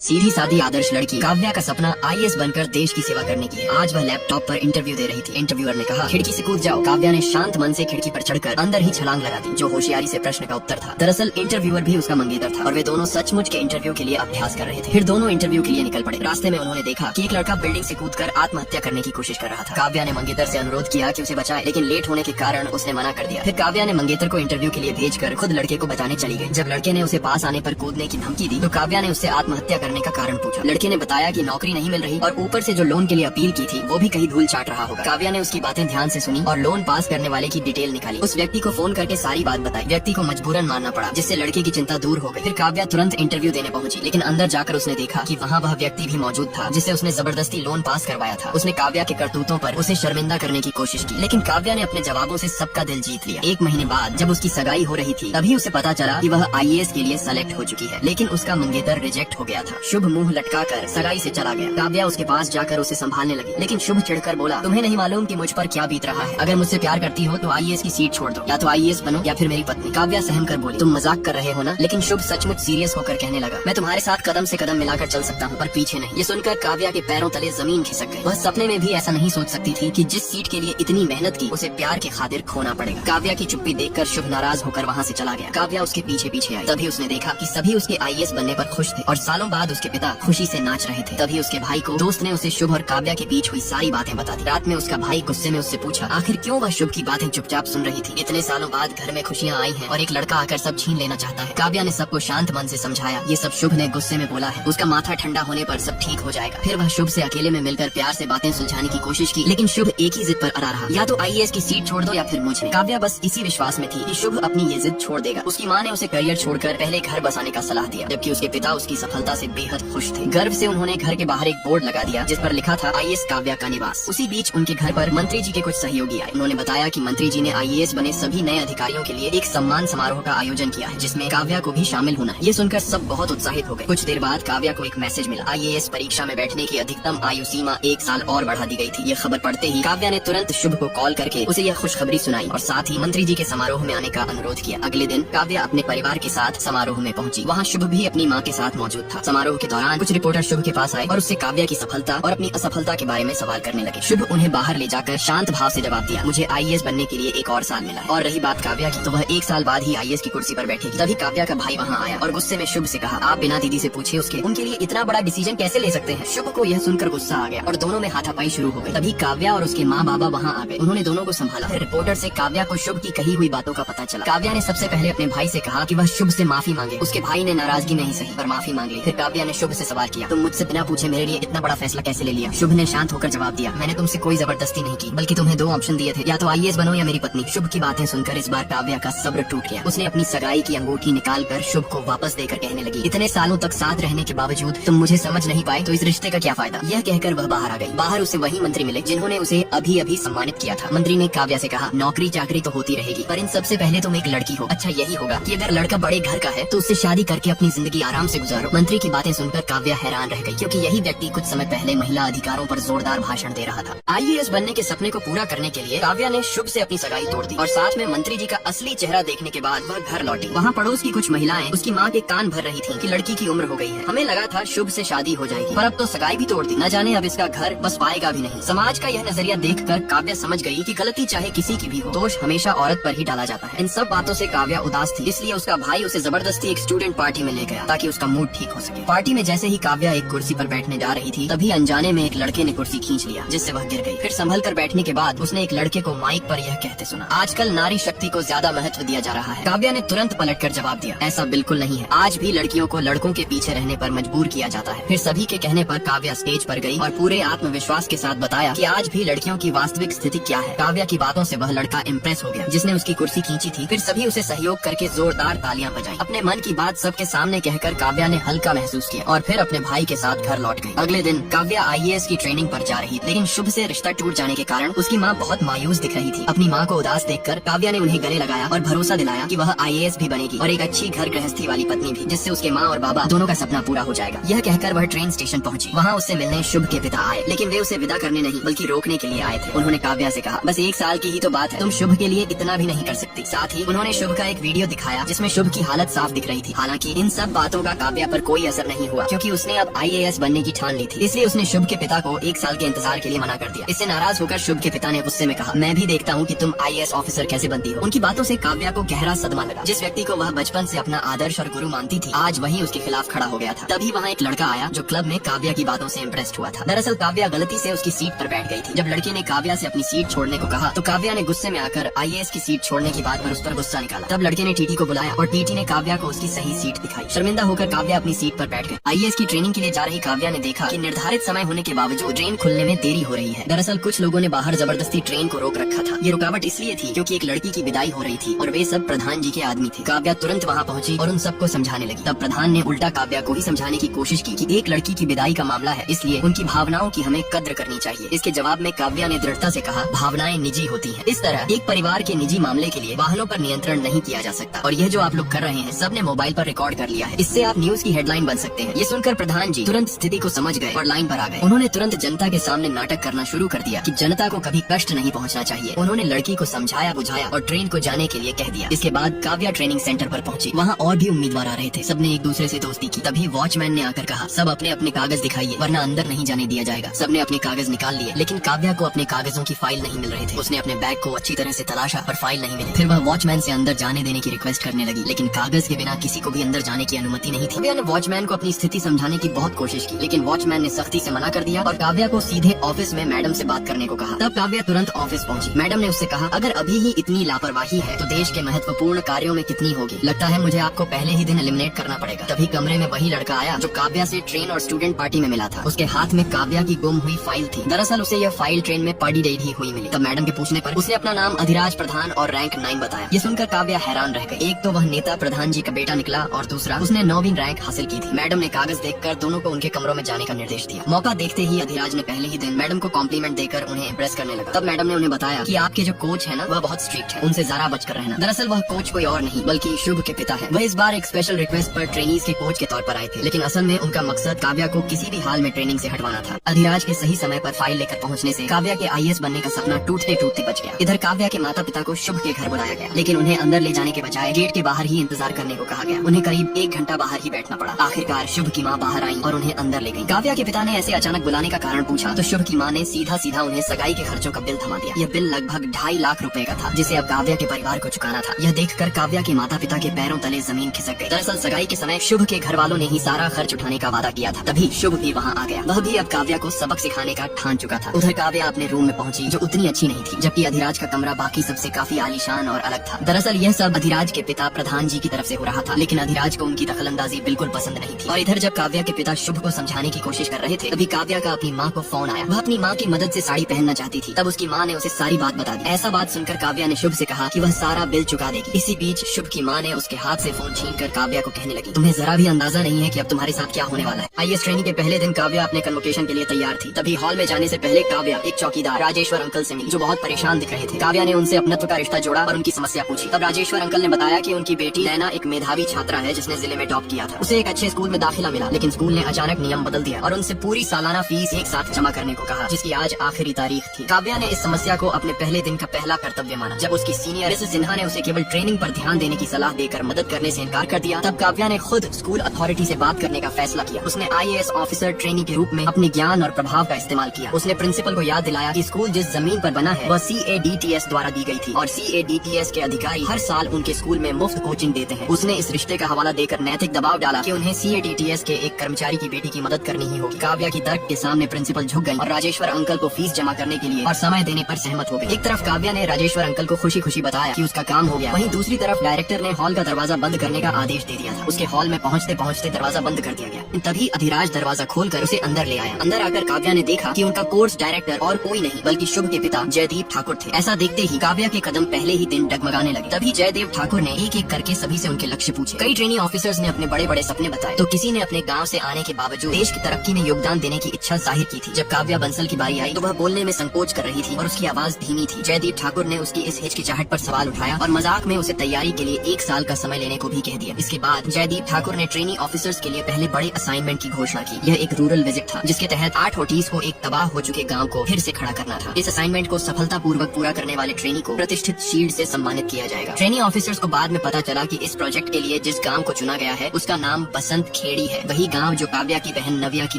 सीधी सादी आदर्श लड़की काव्या का सपना आईएएस बनकर देश की सेवा करने की है। आज वह लैपटॉप पर इंटरव्यू दे रही थी। इंटरव्यूअर ने कहा, खिड़की से कूद जाओ। काव्या ने शांत मन से खिड़की पर चढ़कर अंदर ही छलांग लगा दी, जो होशियारी से प्रश्न का उत्तर था। दरअसल इंटरव्यूअर भी उसका मंगेतर था और वे दोनों सचमुच के इंटरव्यू के लिए अभ्यास कर रहे थे। फिर दोनों इंटरव्यू के लिए निकल पड़े। रास्ते में उन्होंने देखा कि एक लड़का बिल्डिंग से कूदकर आत्महत्या करने की कोशिश कर रहा था। काव्या ने मंगेतर से अनुरोध किया कि उसे बचाए, लेकिन लेट होने के कारण उसने मना कर दिया। फिर काव्या ने मंगेतर को इंटरव्यू के लिए भेजकर खुद लड़के को बचाने चली गई। जब लड़के ने उसे पास आने पर कूदने की धमकी दी तो काव्या ने उससे आत्महत्या करने का कारण पूछा। लड़के ने बताया कि नौकरी नहीं मिल रही और ऊपर से जो लोन के लिए अपील की थी वो भी कहीं धूल चाट रहा होगा। काव्या ने उसकी बातें ध्यान से सुनी और लोन पास करने वाले की डिटेल निकाली। उस व्यक्ति को फोन करके सारी बात बताई। व्यक्ति को मजबूरन मानना पड़ा, जिससे लड़के की चिंता दूर हो गई। फिर काव्या तुरंत इंटरव्यू देने पहुंची, लेकिन अंदर जाकर उसने देखा कि वहाँ वह व्यक्ति भी मौजूद था जिससे उसने जबरदस्ती लोन पास करवाया था। उसने काव्या के करतूतों पर उसे शर्मिंदा करने की कोशिश की, लेकिन काव्या ने अपने जवाबों से सबका दिल जीत लिया। 1 महीने बाद जब उसकी सगाई हो रही थी तभी उसे पता चला कि वह आईएएस के लिए सेलेक्ट हो चुकी है, लेकिन उसका मंगेतर रिजेक्ट हो गया था। शुभ मुंह लटकाकर सगाई से चला गया। काव्या उसके पास जाकर उसे संभालने लगी, लेकिन शुभ चिढ़कर बोला, तुम्हें नहीं मालूम कि मुझ पर क्या बीत रहा है। अगर मुझसे प्यार करती हो तो आईएएस की सीट छोड़ दो, या तो आईएएस बनो या फिर मेरी पत्नी। काव्या सहम कर बोली, तुम मजाक कर रहे हो ना? लेकिन शुभ सचमुच सीरियस होकर कहने लगा, मैं तुम्हारे साथ कदम से कदम मिलाकर चल सकता हूँ, पर पीछे नहीं। ये सुनकर काव्या के पैरों तले जमीन खिसक गई। वह सपने में भी ऐसा नहीं सोच सकती थी कि जिस सीट के लिए इतनी मेहनत की उसे प्यार के खातिर खोना पड़ेगा। काव्या की चुप्पी देखकर शुभ नाराज होकर वहाँ से चला गया। काव्या उसके पीछे पीछे आई। तभी उसने देखा कि सभी उसके आईएएस बनने पर खुश थे और सालों बाद उसके पिता खुशी से नाच रहे थे। तभी उसके भाई को दोस्त ने उसे शुभ और काव्या के बीच हुई सारी बातें बता दी। रात में उसका भाई गुस्से में उससे पूछा, आखिर क्यों वह शुभ की बातें चुपचाप सुन रही थी? इतने सालों बाद घर में खुशियाँ आई हैं और एक लड़का आकर सब छीन लेना चाहता है। काव्या ने सबको शांत मन से समझाया। ये सब शुभ ने गुस्से में बोला है, उसका माथा ठंडा होने पर सब ठीक हो जाएगा। फिर वह शुभ से अकेले में मिलकर प्यार से बातें सुलझाने की कोशिश की, लेकिन शुभ एक ही जिद पर अड़ा रहा, या तो आईएएस की सीट छोड़ दो या फिर मुझे। काव्या बस इसी विश्वास में थी कि शुभ अपनी ये जिद छोड़ देगा। उसकी माँ ने उसे करियर छोड़कर पहले घर बसाने का सलाह दिया, जबकि उसके पिता उसकी सफलता से बेहद खुश थे। गर्व से उन्होंने घर के बाहर एक बोर्ड लगा दिया जिस पर लिखा था, आईएएस काव्या का निवास। उसी बीच उनके घर पर मंत्री जी के कुछ सहयोगी आए। उन्होंने बताया कि मंत्री जी ने आईएएस बने सभी नए अधिकारियों के लिए एक सम्मान समारोह का आयोजन किया है, जिसमें काव्या को भी शामिल होना है। ये सुनकर सब बहुत उत्साहित हो गए। कुछ देर बाद काव्या को एक मैसेज मिला, आईएएस परीक्षा में बैठने की अधिकतम आयु सीमा 1 साल और बढ़ा दी गई थी। ये खबर पढ़ते ही काव्या ने तुरंत शुभ को कॉल करके उसे यह खुशखबरी सुनाई और साथ ही मंत्री जी के समारोह में आने का अनुरोध किया। अगले दिन काव्या अपने परिवार के साथ समारोह में पहुंची। वहाँ शुभ भी अपनी माँ के साथ मौजूद था। समारोह के दौरान कुछ रिपोर्टर शुभ के पास आए और उससे काव्या की सफलता और अपनी असफलता के बारे में सवाल करने लगे। शुभ उन्हें बाहर ले जाकर शांत भाव से जवाब दिया, मुझे आईएएस बनने के लिए 1 और साल मिला है। और रही बात काव्या की, तो वह 1 साल बाद ही आईएएस की कुर्सी पर बैठेगी। तभी काव्या का भाई वहाँ आया और गुस्से में शुभ से कहा, आप बिना दीदी से पूछे उनके लिए इतना बड़ा डिसीजन कैसे ले सकते हैं? शुभ को यह सुनकर गुस्सा आ गया और दोनों में हाथापाई शुरू हो गई। तभी काव्या और उसके माँ बाबा वहाँ आ गए। उन्होंने दोनों को संभाला। फिर रिपोर्टर से काव्या को शुभ की कही हुई बातों का पता चला। काव्या ने सबसे पहले अपने भाई से कहा कि वह शुभ से माफी मांगे। उसके भाई ने नाराजगी में ही सही पर माफी मांग ली। फिर काव्या ने शुभ से सवाल किया, तुम मुझसे बिना पूछे मेरे लिए इतना बड़ा फैसला कैसे ले लिया? शुभ ने शांत होकर जवाब दिया, मैंने तुमसे कोई जबरदस्ती नहीं की, बल्कि तुम्हें 2 ऑप्शन दिए थे, या तो आईएएस बनो या मेरी पत्नी। शुभ की बातें सुनकर इस बार काव्या का सब्र टूट गया। उसने अपनी सगाई की अंगूठी निकालकर शुभ को वापस देकर कहने लगी, इतने सालों तक साथ रहने के बावजूद तुम मुझे समझ नहीं पाए तो इस रिश्ते का क्या फायदा? यह कहकर वह बाहर आ गई। बाहर उसे वही मंत्री मिले जिन्होंने उसे अभी अभी सम्मानित किया था। मंत्री ने काव्या से कहा, नौकरी चाकरी तो होती रहेगी, पर इन सबसे पहले तुम एक लड़की हो। अच्छा यही होगा कि अगर लड़का बड़े घर का है तो उससे शादी करके अपनी जिंदगी आराम से गुजारो। मंत्री की बातें सुनकर काव्या हैरान रह गई, क्योंकि यही व्यक्ति कुछ समय पहले महिला अधिकारों पर जोरदार भाषण दे रहा था। आईएएस बनने के सपने को पूरा करने के लिए काव्या ने शुभ से अपनी सगाई तोड़ दी और साथ में मंत्री जी का असली चेहरा देखने के बाद वह घर लौटी। वहाँ पड़ोस की कुछ महिलाएं उसकी माँ के कान भर रही थी कि लड़की की उम्र हो गई है। हमें लगा था शुभ से शादी हो जाएगी, पर अब तो सगाई भी तोड़ दी। न जाने अब इसका घर बस पाएगा भी नहीं। समाज का यह नजरिया देखकर काव्या समझ गई कि गलती चाहे किसी की भी हो, दोष हमेशा औरत पर ही डाला जाता है। इन सब बातों से काव्या उदास थी, इसलिए उसका भाई उसे जबरदस्ती एक स्टूडेंट पार्टी में ले गया ताकि उसका मूड ठीक हो सके। पार्टी में जैसे ही काव्या एक कुर्सी पर बैठने जा रही थी, तभी अनजाने में एक लड़के ने कुर्सी खींच लिया, जिससे वह गिर गई। फिर संभल कर बैठने के बाद उसने एक लड़के को माइक पर यह कहते सुना, आजकल नारी शक्ति को ज्यादा महत्व दिया जा रहा है। काव्या ने तुरंत पलटकर जवाब दिया, ऐसा बिल्कुल नहीं है। आज भी लड़कियों को लड़कों के पीछे रहने पर मजबूर किया जाता है। फिर सभी के कहने पर काव्या स्टेज पर गई और पूरे आत्मविश्वास के साथ बताया कि आज भी लड़कियों की वास्तविक स्थिति क्या है। काव्या की बातों से वह लड़का इम्प्रेस हो गया जिसने उसकी कुर्सी खींची थी। फिर सभी उसे सहयोग करके जोरदार तालियां बजाई। अपने मन की बात सबके सामने कहकर काव्या ने हल्का महसूस किया और फिर अपने भाई के साथ घर लौट गई। अगले दिन काव्या आईएएस की ट्रेनिंग पर जा रही थी, लेकिन शुभ से रिश्ता टूट जाने के कारण उसकी माँ बहुत मायूस दिख रही थी। अपनी माँ को उदास देखकर काव्या ने उन्हें गले लगाया और भरोसा दिलाया कि वह आईएएस भी बनेगी और एक अच्छी घर गृहस्थी वाली पत्नी भी, जिससे उसके माँ और बाबा दोनों का सपना पूरा हो जाएगा। यह कहकर वह ट्रेन स्टेशन पहुंची। वहाँ उससे मिलने शुभ के पिता आए, लेकिन वे उसे विदा करने नहीं बल्कि रोकने के लिए आए थे। उन्होंने काव्या से कहा, बस 1 साल की ही तो बात है, तुम शुभ के लिए इतना भी नहीं कर सकती। साथ ही उन्होंने शुभ का एक वीडियो दिखाया जिसमें शुभ की हालत साफ दिख रही थी। हालांकि इन सब बातों का काव्या पर कोई असर नहीं हुआ क्योंकि उसने अब IAS बनने की ठान ली थी। इसलिए उसने शुभ के पिता को 1 साल के इंतजार के लिए मना कर दिया। इससे नाराज होकर शुभ के पिता ने गुस्से में कहा, मैं भी देखता हूँ कि तुम IAS ऑफिसर कैसे बनती हो। उनकी बातों से काव्या को गहरा सदमा लगा। जिस व्यक्ति को वह बचपन से अपना आदर्श और गुरु मानती थी, आज वही उसके खिलाफ खड़ा हो गया था। तभी वहाँ एक लड़का आया जो क्लब में काव्या की बातों से इम्प्रेस्ड हुआ था। दरअसल काव्या गलती से उसकी सीट पर बैठ गई थी। जब लड़के ने काव्या से अपनी सीट छोड़ने को कहा तो काव्या ने गुस्से में आकर IAS की सीट छोड़ने की बात पर उस पर गुस्सा निकाला। तब लड़के ने टीटी को बुलाया और टीटी ने काव्या को उसकी सही सीट दिखाई। शर्मिंदा होकर काव्या अपनी सीट पर बैठ गई। IAS की ट्रेनिंग के लिए जा रही काव्या ने देखा कि निर्धारित समय होने के बावजूद ट्रेन खुलने में देरी हो रही है। दरअसल कुछ लोगों ने बाहर जबरदस्ती ट्रेन को रोक रखा था। ये रुकावट इसलिए थी क्योंकि एक लड़की की विदाई हो रही थी और वे सब प्रधान जी के आदमी थे। काव्या तुरंत वहाँ पहुँची और उन सबको समझाने लगी। तब प्रधान ने उल्टा काव्या को ही समझाने की कोशिश की कि एक लड़की की विदाई का मामला है, इसलिए उनकी भावनाओं की हमें कद्र करनी चाहिए। इसके जवाब में काव्या ने दृढ़ता से कहा, भावनाएं निजी होती हैं। इस तरह एक परिवार के निजी मामले के लिए वाहनों पर नियंत्रण नहीं किया जा सकता और यह जो आप लोग कर रहे हैं सबने मोबाइल पर रिकॉर्ड कर लिया है। इससे आप न्यूज की हेडलाइन बन सकते हैं। ये सुनकर प्रधान जी तुरंत स्थिति को समझ गए और लाइन पर आ गए। उन्होंने तुरंत जनता के सामने नाटक करना शुरू कर दिया कि जनता को कभी कष्ट नहीं पहुंचना चाहिए। उन्होंने लड़की को समझाया बुझाया और ट्रेन को जाने के लिए कह दिया। इसके बाद काव्या ट्रेनिंग सेंटर पर पहुंची। वहाँ और भी उम्मीदवार आ रहे थे। सबने एक दूसरे से दोस्ती की। तभी वॉचमैन ने आकर कहा, सब अपने अपने कागज दिखाइए वरना अंदर नहीं जाने दिया जाएगा। सबने अपने कागज निकाल लिए, लेकिन काव्या को अपने कागजों की फाइल नहीं मिल रही थी। उसने अपने बैग को अच्छी तरह से तलाशा पर फाइल नहीं मिली। फिर वह वॉचमैन से अंदर जाने देने की रिक्वेस्ट करने लगी, लेकिन कागज के बिना किसी को भी अंदर जाने की अनुमति नहीं थी। काव्या ने वॉचमैन को अपनी स्थिति समझाने की बहुत कोशिश की, लेकिन वॉचमैन ने सख्ती से मना कर दिया और काव्या को सीधे ऑफिस में मैडम से बात करने को कहा। तब काव्या तुरंत ऑफिस पहुंची। मैडम ने उससे कहा, अगर अभी ही इतनी लापरवाही है तो देश के महत्वपूर्ण कार्यों में कितनी होगी। लगता है मुझे आपको पहले ही दिन एलिमिनेट करना पड़ेगा। तभी कमरे में वही लड़का आया जो काव्या से ट्रेन और स्टूडेंट पार्टी में मिला था। उसके हाथ में काव्या की गुम हुई फाइल थी। दरअसल उसे यह फाइल ट्रेन में पड़ी ही हुई मिली। तब मैडम के पूछने पर उसने अपना नाम अधिराज प्रधान और रैंक 9 बताया। ये सुनकर काव्या हैरान रह गई। एक तो वह नेता प्रधान जी का बेटा निकला और दूसरा उसने 9वीं रैंक हासिल की थी। मैडम ने कागज देखकर दोनों को उनके कमरों में जाने का निर्देश दिया। मौका देखते ही अधिराज ने पहले ही दिन मैडम को कॉम्प्लीमेंट देकर उन्हें इम्प्रेस करने लगा। तब मैडम ने उन्हें बताया कि आपके जो कोच है ना वह बहुत स्ट्रिक्ट है, उनसे जरा बचकर रहना। दरअसल वह कोच कोई और नहीं बल्कि शुभ के पिता है। वह इस बार एक स्पेशल रिक्वेस्ट पर ट्रेनीज के कोच के तौर पर आए थे, लेकिन असल में उनका मकसद काव्या को किसी भी हाल में ट्रेनिंग से हटवाना था। अधिराज के सही समय पर फाइल लेकर पहुंचने से काव्या के IAS बनने का सपना टूटते टूटते बच गया। इधर काव्या के माता पिता को शुभ के घर बुलाया गया, लेकिन उन्हें अंदर ले जाने के बजाय गेट के बाहर ही इंतजार करने को कहा गया। उन्हें करीब 1 घंटा बाहर ही बैठना पड़ा। आखिरकार शुभ की माँ बाहर आई और उन्हें अंदर ले गई। काव्या के पिता ने ऐसे अचानक बुलाने का कारण पूछा तो शुभ की माँ ने सीधा सीधा उन्हें सगाई के खर्चों का बिल थमा दिया। यह बिल लगभग 2.5 लाख रुपए का था, जिसे अब काव्या के परिवार को चुकाना था। यह देखकर काव्या के माता पिता के पैरों तले जमीन खिसक गई। दरअसल सगाई के समय शुभ के घर वालों ने ही सारा खर्च उठाने का वादा किया था। तभी शुभ भी वहाँ आ गया। वह भी अब काव्या को सबक सिखाने का ठान चुका था। उधर काव्या अपने रूम में पहुंची जो उतनी अच्छी नहीं थी, जबकि अधिराज का कमरा बाकी सबसे काफी आलीशान और अलग था। दरअसल यह सब अधिराज के पिता प्रधान जी की तरफ से हो रहा था, लेकिन अधिराज को उनकी दखलंदाजी बिल्कुल पसंद नहीं थी। और इधर जब काव्या के पिता शुभ को समझाने की कोशिश कर रहे थे तभी काव्या का अपनी माँ को फोन आया। वह अपनी माँ की मदद से साड़ी पहनना चाहती थी। तब उसकी माँ ने उसे सारी बात बता दी। ऐसा बात सुनकर काव्या ने शुभ से कहा कि वह सारा बिल चुका देगी। इसी बीच शुभ की माँ ने उसके हाथ से फोन छीनकर काव्या को कहने लगी, तुम्हें जरा भी अंदाजा नहीं है कि अब तुम्हारे साथ क्या होने वाला है। IAS ट्रेनिंग के पहले दिन काव्या अपने कन्वोकेशन के लिए तैयार थी। तभी हॉल में जाने से पहले काव्या एक चौकीदार राजेश्वर अंकल से मिली जो बहुत परेशान दिख रहे थे। काव्या ने उनसे अपनत्व का रिश्ता जोड़ा और उनकी समस्या पूछी। तब राजेश्वर अंकल ने बताया कि उनकी बेटी नैना एक मेधावी छात्रा है जिसने जिले में टॉप किया था। उसे एक अच्छे स्कूल में दाखिला मिला, लेकिन स्कूल ने अचानक नियम बदल दिया और उनसे पूरी सालाना फीस एक साथ जमा करने को कहा, जिसकी आज आखिरी तारीख थी। काव्या ने इस समस्या को अपने पहले दिन का पहला कर्तव्य माना। जब उसकी सीनियर मिसेस सिन्हा ने उसे केवल ट्रेनिंग पर ध्यान देने की सलाह देकर मदद करने से इनकार कर दिया, तब काव्या ने खुद स्कूल अथॉरिटी से बात करने का फैसला किया। उसने IAS ऑफिसर ट्रेनी के रूप में अपने ज्ञान और प्रभाव का इस्तेमाल किया। उसने प्रिंसिपल को याद दिलाया कि स्कूल जिस जमीन पर बना है वह CADTS द्वारा दी गई थी और CADTS के अधिकारी हर साल उनके स्कूल में मुफ्त कोचिंग देते हैं। उसने इस रिश्ते का हवाला देकर नैतिक दबाव डाला कि उन्हें CADTS के एक कर्मचारी की बेटी की मदद करनी ही होगी। काव्या की तर्क के सामने प्रिंसिपल झुक गई और राजेश्वर अंकल को फीस जमा करने के लिए और समय देने पर सहमत हो गई। एक तरफ काव्या ने राजेश्वर अंकल को खुशी खुशी बताया कि उसका काम हो गया, वहीं दूसरी तरफ डायरेक्टर ने हॉल का दरवाजा बंद करने का आदेश दे दिया था। उसके हॉल में पहुंचते पहुंचते दरवाजा बंद कर दिया गया। तभी अधिराज दरवाजा खोलकर उसे अंदर ले आया। अंदर आकर काव्या ने देखा कि उनका कोर्स डायरेक्टर और कोई नहीं बल्कि शुभ के पिता जयदीप ठाकुर थे। ऐसा देखते ही काव्या के कदम पहले ही दिन डगमगाने लगे। तभी जयदेव ठाकुर ने एक एक करके सभी से उनके लक्ष्य पूछे। कई ट्रेनी ऑफिसर्स ने अपने बड़े बड़े सपने बताए, तो किसी ने अपने गाँव से आने के बावजूद देश की तरक्की में योगदान देने की इच्छा जाहिर की थी। जब काव्या बंसल की बारी आई तो वह बोलने में संकोच कर रही थी और उसकी आवाज धीमी थी। जयदीप ठाकुर ने उसकी इस हिचकिचाहट पर सवाल उठाया और मजाक में उसे तैयारी के लिए 1 साल का समय लेने को भी कह दिया। इसके बाद जयदीप ठाकुर ने ट्रेनी ऑफिसर्स के लिए पहले बड़े असाइनमेंट की घोषणा की। यह एक रूरल विजिट था जिसके तहत 8 होटीज को एक तबाह हो चुके गांव को फिर से खड़ा करना था। इस असाइनमेंट को सफलतापूर्वक पूरा करने वाले ट्रेनी को प्रतिष्ठित शील्ड से सम्मानित किया जाएगा। ट्रेनी ऑफिसर्स को बाद में पता चला कि इस प्रोजेक्ट के लिए जिस गांव को चुना गया है उसका नाम बसंत खेड़ी है, वही गांव जो काव्या की बहन नव्या की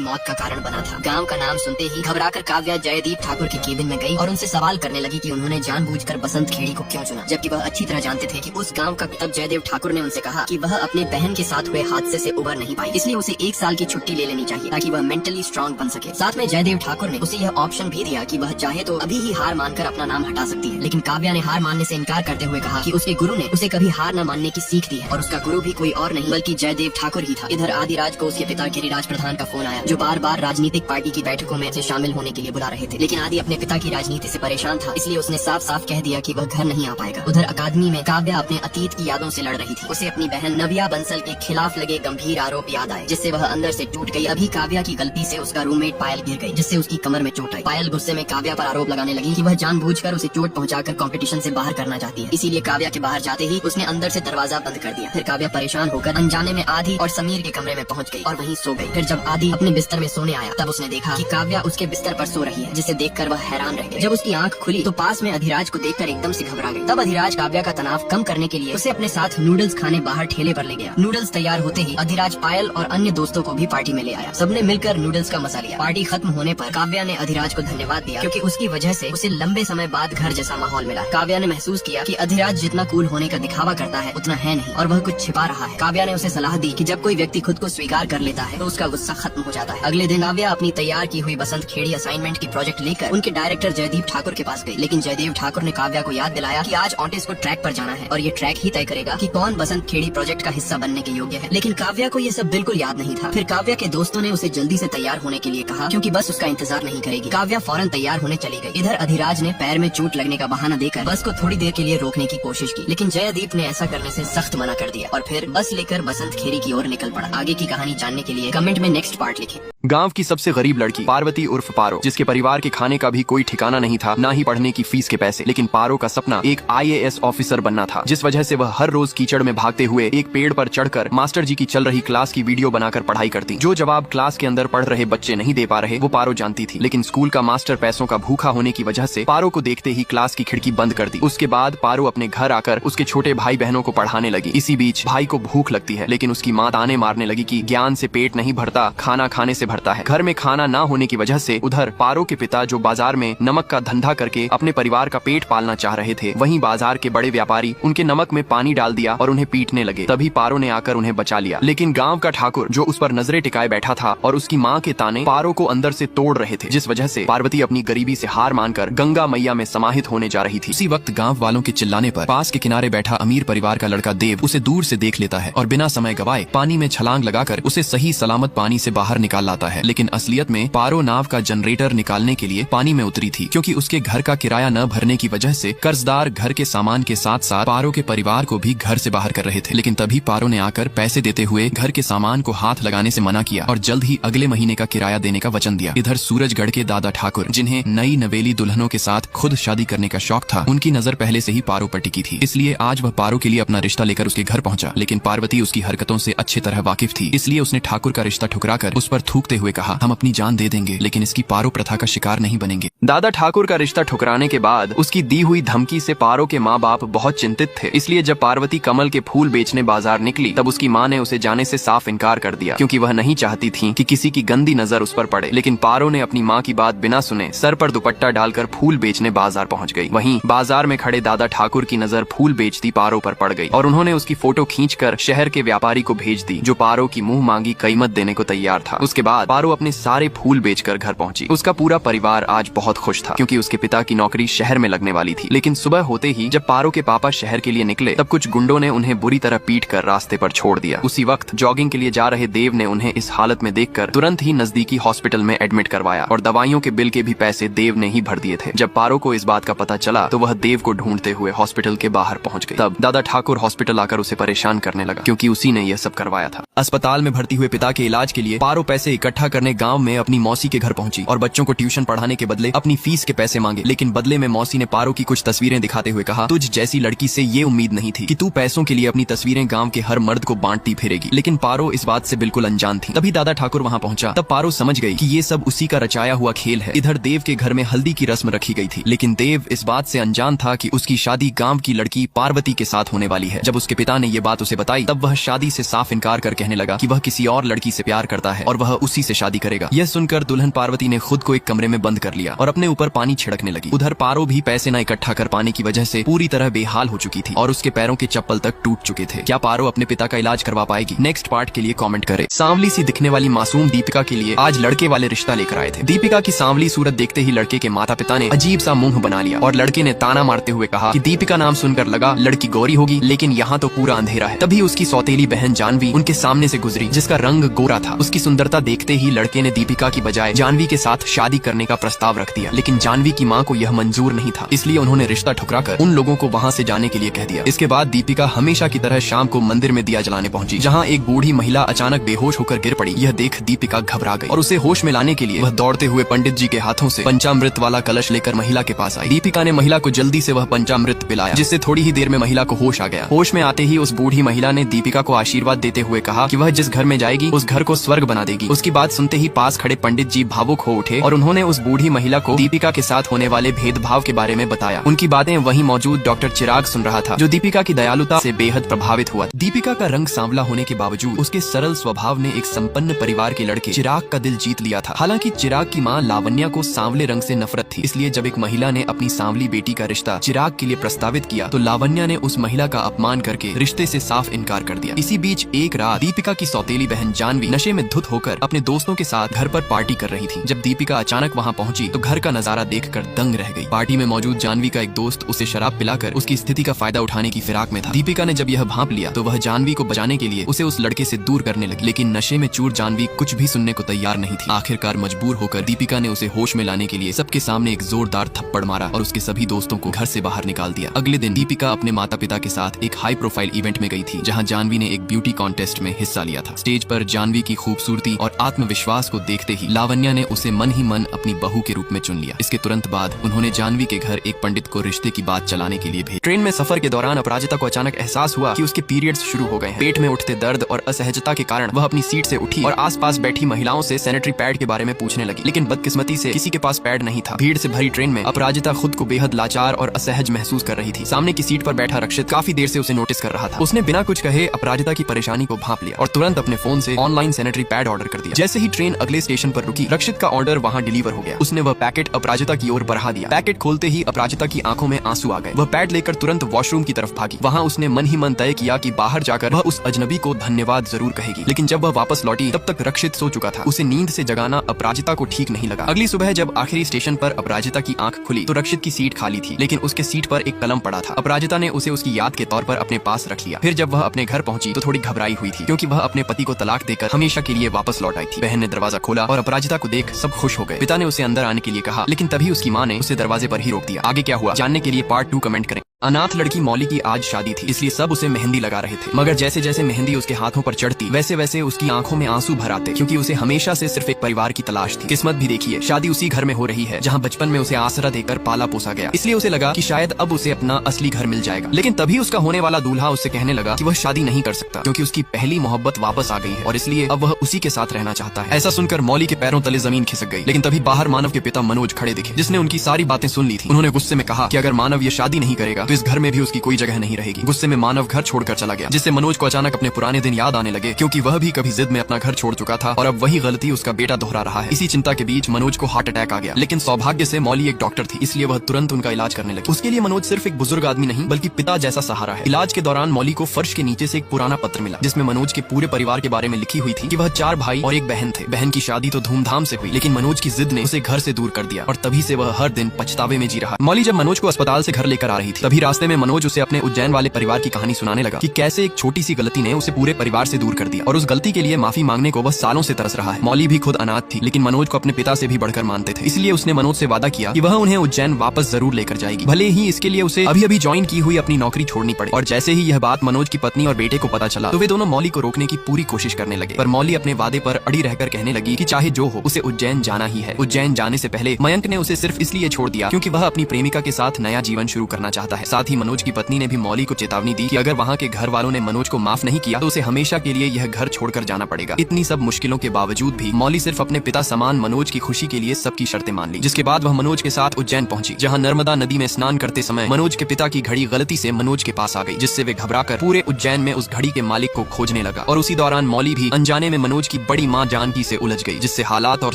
मौत का कारण बना था। गांव का नाम सुनते ही घबराकर काव्या जयदीप ठाकुर के केबिन में गई और उनसे सवाल करने लगी कि उन्होंने जानबूझकर बसंत खेड़ी को क्यों चुना, जबकि वह अच्छी तरह जानते थे कि उस गांव का। तब जयदेव ठाकुर ने उनसे कहा कि वह अपने बहन के साथ हुए हादसे से उबर नहीं पाई, इसलिए उसे 1 साल की छुट्टी ले लेनी चाहिए ताकि वह मेंटली स्ट्रॉन्ग बन सके। साथ में जयदेव ठाकुर ने उसे यह ऑप्शन भी दिया कि वह चाहे तो अभी ही हार मानकर अपना नाम हटा सकती है। लेकिन काव्या ने हार मानने से इनकार करते हुए कहा कि उसके गुरु ने उसे कभी हार न मानने की सीख दी है और उसका गुरु भी कोई और नहीं बल्कि जयदेव ठाकुर ही था। इधर आदिराज को उसके पिता गिरिराज प्रधान का फोन आया, जो बार बार राजनीतिक पार्टी की बैठकों में से शामिल होने के लिए बुला रहे थे। लेकिन आदि अपने पिता की राजनीति से परेशान था, इसलिए उसने साफ साफ कह दिया कि वह घर नहीं आ पाएगा। उधर अकादमी में काव्या अपने अतीत की यादों से लड़ रही थी। उसे अपनी बहन नव्या बंसल के खिलाफ लगे गंभीर आरोप याद आए, जिससे वह अंदर से टूट गई। अभी काव्या की गलती से उसका रूममेट पायल गिर गई, जिससे उसकी कमर में चोट आई। पायल गुस्से में काव्या पर आरोप लगाने लगी कि वह जानबूझकर उसे चोट पहुंचाकर कंपटीशन से बाहर करना चाहती है। इसीलिए काव्या के बाहर जाते ही उसने अंदर से दरवाजा बंद कर दिया। फिर काव्या परेशान होकर अनजाने में आदि और समीर के कमरे में पहुंच गई और वहीं सो गई। फिर जब आदि अपने बिस्तर में सोने आया तब उसने देखा कि काव्या उसके बिस्तर पर सो रही है, जिसे देखकर वह हैरान रह गई। जब उसकी आंख खुली तो पास में अधिराज को देखकर एकदम से घबरा गई। तब अधिराज काव्या का तनाव कम करने के लिए उसे अपने साथ नूडल्स खाने बाहर ठेले पर ले गया। नूडल्स तैयार होते ही अधिराज पायल और अन्य दोस्तों को भी पार्टी में ले आया। सबने मिलकर नूडल्स का मजा लिया। पार्टी खत्म होने पर काव्या ने अधिराज को धन्यवाद दिया, क्योंकि उसकी वजह से उसे लंबे समय बाद घर जैसा माहौल मिला। काव्या ने महसूस किया कि अधिराज जितना कूल होने का दिखावा करता है उतना है नहीं और वह कुछ छिपा रहा है। काव्या ने उसे सलाह दी कि जब कोई व्यक्ति खुद को स्वीकार कर लेता है तो उसका गुस्सा खत्म हो जाता है। अगले दिन काव्या अपनी तैयार की हुई बसंत खेड़ी असाइनमेंट की प्रोजेक्ट लेकर उनके डायरेक्टर जयदीप ठाकुर के पास गई। लेकिन जयदेव ठाकुर ने काव्या को याद दिलाया कि आज ऑटिस को ट्रैक पर जाना है और ये ट्रैक ही तय करेगा कि कौन बसंत खेड़ी प्रोजेक्ट का हिस्सा बनने के योग्य है। लेकिन काव्या को ये सब बिल्कुल याद नहीं था। फिर काव्या के दोस्तों ने उसे जल्दी से तैयार होने के लिए कहा, क्योंकि बस उसका इंतजार नहीं करेगी। काव्या फौरन तैयार होने चली गई। इधर अधिराज ने पैर में चोट लगने का बहाना देकर बस को थोड़ी देर के लिए रोकने की कोशिश की, लेकिन जयदीप ने ऐसा करने से सख्त मना कर दिया और फिर बस लेकर बसंत खेड़ी की ओर निकल पड़ा। आगे की कहानी जानने के लिए कमेंट में नेक्स्ट पार्ट लिखें। गांव की सबसे गरीब लड़की पार्वती उर्फ पारो, जिसके परिवार के खाने का भी कोई ठिकाना नहीं था, ना ही पढ़ने की फीस के पैसे। लेकिन पारो का सपना एक IAS ऑफिसर बनना था, जिस वजह से वह हर रोज कीचड़ में भागते हुए एक पेड़ पर चढ़कर मास्टर जी की चल रही क्लास की वीडियो बनाकर पढ़ाई करती। जो जवाब क्लास के अंदर पढ़ रहे बच्चे नहीं दे पा रहे वो पारो जानती थी। लेकिन स्कूल का मास्टर पैसों का भूखा होने की वजह से पारो को देखते ही क्लास की खिड़की बंद कर दी। उसके बाद पारो अपने घर आकर उसके छोटे भाई बहनों को पढ़ाने लगी। इसी बीच भाई को भूख लगती है, लेकिन उसकी माँ ताने मारने लगी कि ज्ञान से पेट नहीं भरता, खाना खाने से भरता है। घर में खाना ना होने की वजह से उधर पारो के पिता, जो बाजार में नमक का धंधा करके अपने परिवार का पेट पालना चाह रहे थे, वहीं बाजार के बड़े व्यापारी उनके नमक में पानी डाल दिया और उन्हें पीटने लगे। तभी पारो ने आकर उन्हें बचा लिया। लेकिन गांव का ठाकुर, जो उस पर नजरें टिकाए बैठा था, और उसकी माँ के ताने पारो को अंदर से तोड़ रहे थे, जिस वजह से पार्वती अपनी गरीबी से हार मानकर गंगा मैया में समाहित होने जा रही थी। उसी वक्त गांव वालों के चिल्लाने पर पास के किनारे बैठा अमीर परिवार का लड़का देव उसे दूर से देख लेता है और बिना समय गवाए पानी में छलांग लगाकर उसे सही सलामत पानी से बाहर निकाल लाता है। लेकिन असलियत में पारो नाव का जनरेटर निकालने के लिए पानी में उतरी थी, क्योंकि उसके घर का किराया न भरने की वजह से कर्जदार घर के सामान के साथ साथ पारो के परिवार को भी घर से बाहर कर रहे थे। लेकिन तभी पारो ने आकर पैसे देते हुए घर के सामान को हाथ लगाने से मना किया और जल्द ही अगले महीने का किराया देने का वचन दिया। इधर सूरजगढ़ के दादा ठाकुर, जिन्हें नई नवेली दुल्हनों के साथ खुद शादी करने का शौक था, उनकी नजर पहले से ही पारो पर टिकी थी। इसलिए आज वह पारो के लिए अपना रिश्ता लेकर उसके घर पहुंचा। लेकिन पार्वती उसकी हरकतों से अच्छी तरह वाकिफ थी, इसलिए उसने ठाकुर का रिश्ता ठुकराकर उस पर थूकते हुए कहा, हम अपनी जान दे देंगे लेकिन इसकी पारो प्रथा का शिकार नहीं बनेंगे। दादा ठाकुर का रिश्ता ठुकराने के बाद उसकी दी हुई धमकी से पारो के माँ बाप बहुत चिंतित थे। इसलिए जब पार्वती कमल के फूल बेचने बाजार निकली तब उसकी माँ ने उसे जाने से साफ इनकार कर दिया, क्योंकि वह नहीं चाहती थी कि किसी की गंदी नजर उस पर पड़े। लेकिन पारो ने अपनी माँ की बात बिना सुने सर पर दुपट्टा डालकर फूल बेचने बाजार पहुँच गई। वहीं बाजार में खड़े दादा ठाकुर की नजर फूल बेचती पारो पर पड़ गई और उन्होंने उसकी फोटो खींचकर शहर के व्यापारी को भेज दी, जो पारो की मुंह मांगी कीमत देने को तैयार था। उसके बाद पारो अपने सारे फूल बेचकर घर पहुंची। उसका पूरा परिवार आज बहुत खुश था, क्योंकि उसके पिता की नौकरी शहर में लगने वाली थी। लेकिन सुबह होते ही जब पारो के पापा शहर के लिए निकले तब कुछ गुंडों ने उन्हें बुरी तरह पीटकर रास्ते पर छोड़ दिया। उसी वक्त जॉगिंग के लिए जा रहे देव ने उन्हें इस हालत में देखकर तुरंत ही नजदीकी हॉस्पिटल में एडमिट करवाया और दवाइयों के बिल के भी पैसे देव ने ही भर दिए थे। जब पारो को इस बात का पता चला तो वह देव को ढूंढते हुए हॉस्पिटल के बाहर पहुंच गई। तब दादा ठाकुर हॉस्पिटल आकर उसे परेशान करने लगा, क्योंकि उसी ने यह सब करवाया था। अस्पताल में भर्ती हुए पिता के इलाज के लिए पारो पैसे इकट्ठा करने गाँव में अपनी मौसी के घर पहुंची और बच्चों को ट्यूशन पढ़ाने के बदले अपनी फीस के पैसे मांगे, लेकिन बदले में मौसी ने पारो की कुछ तस्वीरें दिखाते हुए कहा, तुझ जैसी लड़की से ये उम्मीद नहीं थी कि तू पैसों के लिए अपनी तस्वीरें गांव के हर मर्द को बांटती फिरेगी। लेकिन पारो इस बात से बिल्कुल अनजान थी। तभी दादा ठाकुर वहाँ पहुंचा। तब पारो समझ गई कि ये सब उसी का रचाया हुआ खेल है। इधर देव के घर में हल्दी की रस्म रखी गई थी, लेकिन देव इस बात से अनजान था कि उसकी शादी गांव की लड़की पार्वती के साथ होने वाली है। जब उसके पिता ने ये बात उसे बताई, तब वह शादी से साफ इनकार कर कहने लगा कि वह किसी और लड़की से प्यार करता है और वह उसी से शादी करेगा। यह सुनकर दुल्हन पार्वती ने खुद को एक कमरे में बंद कर लिया और अपने ऊपर पानी छिड़कने लगी। उधर पारो भी पैसे न इकट्ठा कर पाने की वजह से पूरी तरह बेहाल हो चुकी थी और उसके पैरों के चप्पल तक टूट चुके थे। क्या पारो अपने पिता का इलाज करवा पाएगी? नेक्स्ट पार्ट के लिए कमेंट करें। सांवली सी दिखने वाली मासूम दीपिका के लिए आज लड़के वाले रिश्ता लेकर आए थे। दीपिका की सांवली सूरत देखते ही लड़के के माता पिता ने अजीब सा मुंह बना लिया और लड़के ने ताना मारते हुए कहा कि दीपिका नाम सुनकर लगा लड़की गोरी होगी, लेकिन यहाँ तो पूरा अंधेरा है। तभी उसकी सौतेली बहन जानवी उनके सामने से गुजरी, जिसका रंग गोरा था। उसकी सुंदरता देखते ही लड़के ने दीपिका की बजाय जानवी के साथ शादी करने का प्रस्ताव रख दिया, लेकिन जानवी की माँ को यह मंजूर नहीं था। इसलिए उन्होंने रिश्ता ठुकराकर उन लोगों को वहाँ से जाने के लिए कह दिया। इसके बाद दीपिका हमेशा की तरह शाम को मंदिर में दिया जलाने पहुंची, जहाँ एक बूढ़ी महिला अचानक बेहोश होकर गिर पड़ी। यह देख दीपिका घबरा गई और उसे होश में लाने के लिए वह दौड़ते हुए पंडित जी के हाथों से पंचामृत वाला कलश लेकर महिला के पास आई। दीपिका ने महिला को जल्दी से वह पंचामृत पिलाया, जिससे थोड़ी ही देर में महिला को होश आ गया। होश में आते ही उस बूढ़ी महिला ने दीपिका को आशीर्वाद देते हुए कहा कि वह जिस घर में जाएगी उस घर को स्वर्ग बना देगी। उसकी बात सुनते ही पास खड़े पंडित जी भावुक हो उठे और उन्होंने उस बूढ़ी महिला को दीपिका के साथ होने वाले भेदभाव के बारे में बताया। उनकी बातें वहीं मौजूद डॉक्टर चिराग सुन रहा था, जो दीपिका की दयालुता से बेहद प्रभावित हुआ। दीपिका का रंग सांवला होने के बावजूद उसके सरल स्वभाव ने एक संपन्न परिवार के लड़के चिराग का दिल जीत लिया था। हालांकि चिराग की मां लावण्या को सांवले रंग से नफरत थी, इसलिए जब एक महिला ने अपनी सांवली बेटी का रिश्ता चिराग के लिए प्रस्तावित किया तो लावण्या ने उस महिला का अपमान करके रिश्ते से साफ इनकार कर दिया। इसी बीच एक रात दीपिका की सौतेली बहन जानवी नशे में धुत होकर अपने दोस्तों के साथ घर पर पार्टी कर रही थी। जब दीपिका अचानक वहां पहुंची तो घर का नजारा देखकर दंग रह गई। पार्टी में मौजूद जानवी का एक दोस्त उसे शराब पिलाकर उसकी स्थिति का फायदा उठाने की फिराक में था। दीपिका ने जब यह भांप लिया तो वह जानवी को बचाने के लिए उसे उस लड़के से दूर करने लगी, लेकिन नशे में चूर जानवी कुछ भी सुनने को तैयार नहीं थी। आखिरकार मजबूर होकर दीपिका ने उसे होश में लाने के लिए सबके सामने एक जोरदार थप्पड़ मारा और उसके सभी दोस्तों को घर से बाहर निकाल दिया। अगले दिन दीपिका अपने माता पिता के साथ एक हाई प्रोफाइल इवेंट में गई थी, जहां जानवी ने एक ब्यूटी कॉन्टेस्ट में हिस्सा लिया था। स्टेज पर जानवी की खूबसूरती और आत्मविश्वास को देखते ही लावण्या ने उसे मन ही मन अपनी बहू के रूप में चुन लिया। इसके तुरंत बाद उन्होंने जानवी के घर एक पंडित को रिश्ते की बात चलाने के लिए भेजा। ट्रेन में सफर के दौरान अपराजिता को अचानक एहसास हुआ कि उसके पीरियड्स शुरू हो गए हैं। पेट में उठते दर्द और असहजता के कारण वह अपनी सीट से उठी और आसपास बैठी महिलाओं से सैनिटरी पैड के बारे में पूछने लगी, लेकिन बदकिस्मती से किसी के पास पैड नहीं था। भीड़ से भरी ट्रेन में अपराजिता खुद को बेहद लाचार और असहज महसूस कर रही थी। सामने की सीट पर बैठा रक्षित काफी देर से उसे नोटिस कर रहा था। उसने बिना कुछ कहे अपराजिता की परेशानी को भांप लिया और तुरंत अपने फोन से ऑनलाइन सैनिटरी पैड ऑर्डर कर दिया। जैसे ही ट्रेन अगले स्टेशन पर रुकी, रक्षित का ऑर्डर वहाँ डिलीवर हो गया। उसने वह पैकेट अपराजिता की ओर बढ़ा दिया। पैकेट खोलते ही अपराजिता की आंखों में आंसू आ गए। वह पैड लेकर तुरंत वॉशरूम की तरफ भागी। वहाँ उसने मन ही मन तय किया कि बाहर जाकर वह उस अजनबी को धन्यवाद जरूर कहेगी, लेकिन जब वह वापस लौटी तब तक रक्षित सो चुका था। उसे नींद से जगाना अपराजिता को ठीक नहीं लगा। अगली सुबह जब आखिरी स्टेशन पर अपराजिता की आंख खुली तो रक्षित की सीट खाली थी, लेकिन उसके सीट पर एक कलम पड़ा था। अपराजिता ने उसे उसकी याद के तौर पर अपने पास रख लिया। फिर जब वह अपने घर पहुंची तो थोड़ी घबराई हुई थी, क्योंकि वह अपने पति को तलाक देकर हमेशा के लिए वापस लौट आई थी। बहन ने दरवाजा खोला और अपराजिता को देख सब खुश हो गए। पिता ने उसे अंदर आने के लिए कहा, लेकिन तभी उसकी माँ ने उसे दरवाजे पर ही रोक दिया। आगे क्या हुआ जानने के लिए पार्ट 2 कमेंट करें। अनाथ लड़की मौली की आज शादी थी, इसलिए सब उसे मेहंदी लगा रहे थे, मगर जैसे जैसे मेहंदी उसके हाथों पर चढ़ती वैसे वैसे उसकी आंखों में आंसू भर आते, क्योंकि उसे हमेशा से सिर्फ एक परिवार की तलाश थी। किस्मत भी देखिए, शादी उसी घर में हो रही है जहां बचपन में उसे आसरा देकर पाला पोसा गया। इसलिए उसे लगा कि शायद अब उसे अपना असली घर मिल जाएगा, लेकिन तभी उसका होने वाला दूल्हा उससे कहने लगा कि वह शादी नहीं कर सकता, क्योंकि उसकी पहली मोहब्बत वापस आ गई है और इसलिए अब वह उसी के साथ रहना चाहता है। ऐसा सुनकर मौली के पैरों तले जमीन खिसक गई, लेकिन तभी बाहर मानव के पिता मनोज खड़े दिखे, जिसने उनकी सारी बातें सुन ली थी। उन्होंने गुस्से में कहा कि अगर मानव ये शादी नहीं करेगा तो इस घर में भी उसकी कोई जगह नहीं रहेगी। गुस्से में मानव घर छोड़कर चला गया, जिससे मनोज को अचानक अपने पुराने दिन याद आने लगे, क्योंकि वह भी कभी जिद में अपना घर छोड़ चुका था और अब वही गलती उसका बेटा दोहरा रहा है। इसी चिंता के बीच मनोज को हार्ट अटैक आ गया, लेकिन सौभाग्य से मौली एक डॉक्टर थी, इसलिए वह तुरंत उनका इलाज करने लगी। उसके लिए मनोज सिर्फ एक बुजुर्ग आदमी नहीं बल्कि पिता जैसा सहारा है। इलाज के दौरान मौली को फर्श के नीचे से एक पुराना पत्र मिला, जिसमें मनोज के पूरे परिवार के बारे में लिखी हुई थी कि वह 4 भाई और एक बहन थे। बहन की शादी तो धूमधाम से हुई, लेकिन मनोज की जिद ने उसे घर से दूर कर दिया और तभी से वह हर दिन पछतावे में जी रहा। मौली जब मनोज को अस्पताल से घर लेकर आ रही थी, तभी रास्ते में मनोज उसे अपने उज्जैन वाले परिवार की कहानी सुनाने लगा कि कैसे एक छोटी सी गलती ने उसे पूरे परिवार से दूर कर दिया और उस गलती के लिए माफी मांगने को वह सालों से तरस रहा है। मौली भी खुद अनाथ थी, लेकिन मनोज को अपने पिता से भी बढ़कर मानते थे। इसलिए उसने मनोज से वादा किया कि वह उन्हें उज्जैन वापस जरूर लेकर जाएगी, भले ही इसके लिए उसे अभी अभी ज्वाइन की हुई अपनी नौकरी छोड़नी पड़े। और जैसे ही यह बात मनोज की पत्नी और बेटे को पता चला तो वे दोनों मौली को रोकने की पूरी कोशिश करने लगे, पर मौली अपने वादे पर अड़ी रहकर कहने लगी कि चाहे जो हो उसे उज्जैन जाना ही है। उज्जैन जाने से पहले मयंक ने उसे सिर्फ इसलिए छोड़ दिया क्योंकि वह अपनी प्रेमिका के साथ नया जीवन शुरू करना चाहता है। साथ ही मनोज की पत्नी ने भी मौली को चेतावनी दी कि अगर वहाँ के घर वालों ने मनोज को माफ नहीं किया तो उसे हमेशा के लिए यह घर छोड़कर जाना पड़ेगा। इतनी सब मुश्किलों के बावजूद भी मौली सिर्फ अपने पिता समान मनोज की खुशी के लिए सबकी शर्तें मान ली, जिसके बाद वह मनोज के साथ उज्जैन पहुंची, जहां नर्मदा नदी में स्नान करते समय मनोज के पिता की घड़ी गलती से मनोज के पास आ गई, जिससे वे घबराकर पूरे उज्जैन में उस घड़ी के मालिक को खोजने लगा। और उसी दौरान मौली भी अनजाने में मनोज की बड़ी माँ जानकी से उलझ गई, जिससे हालात और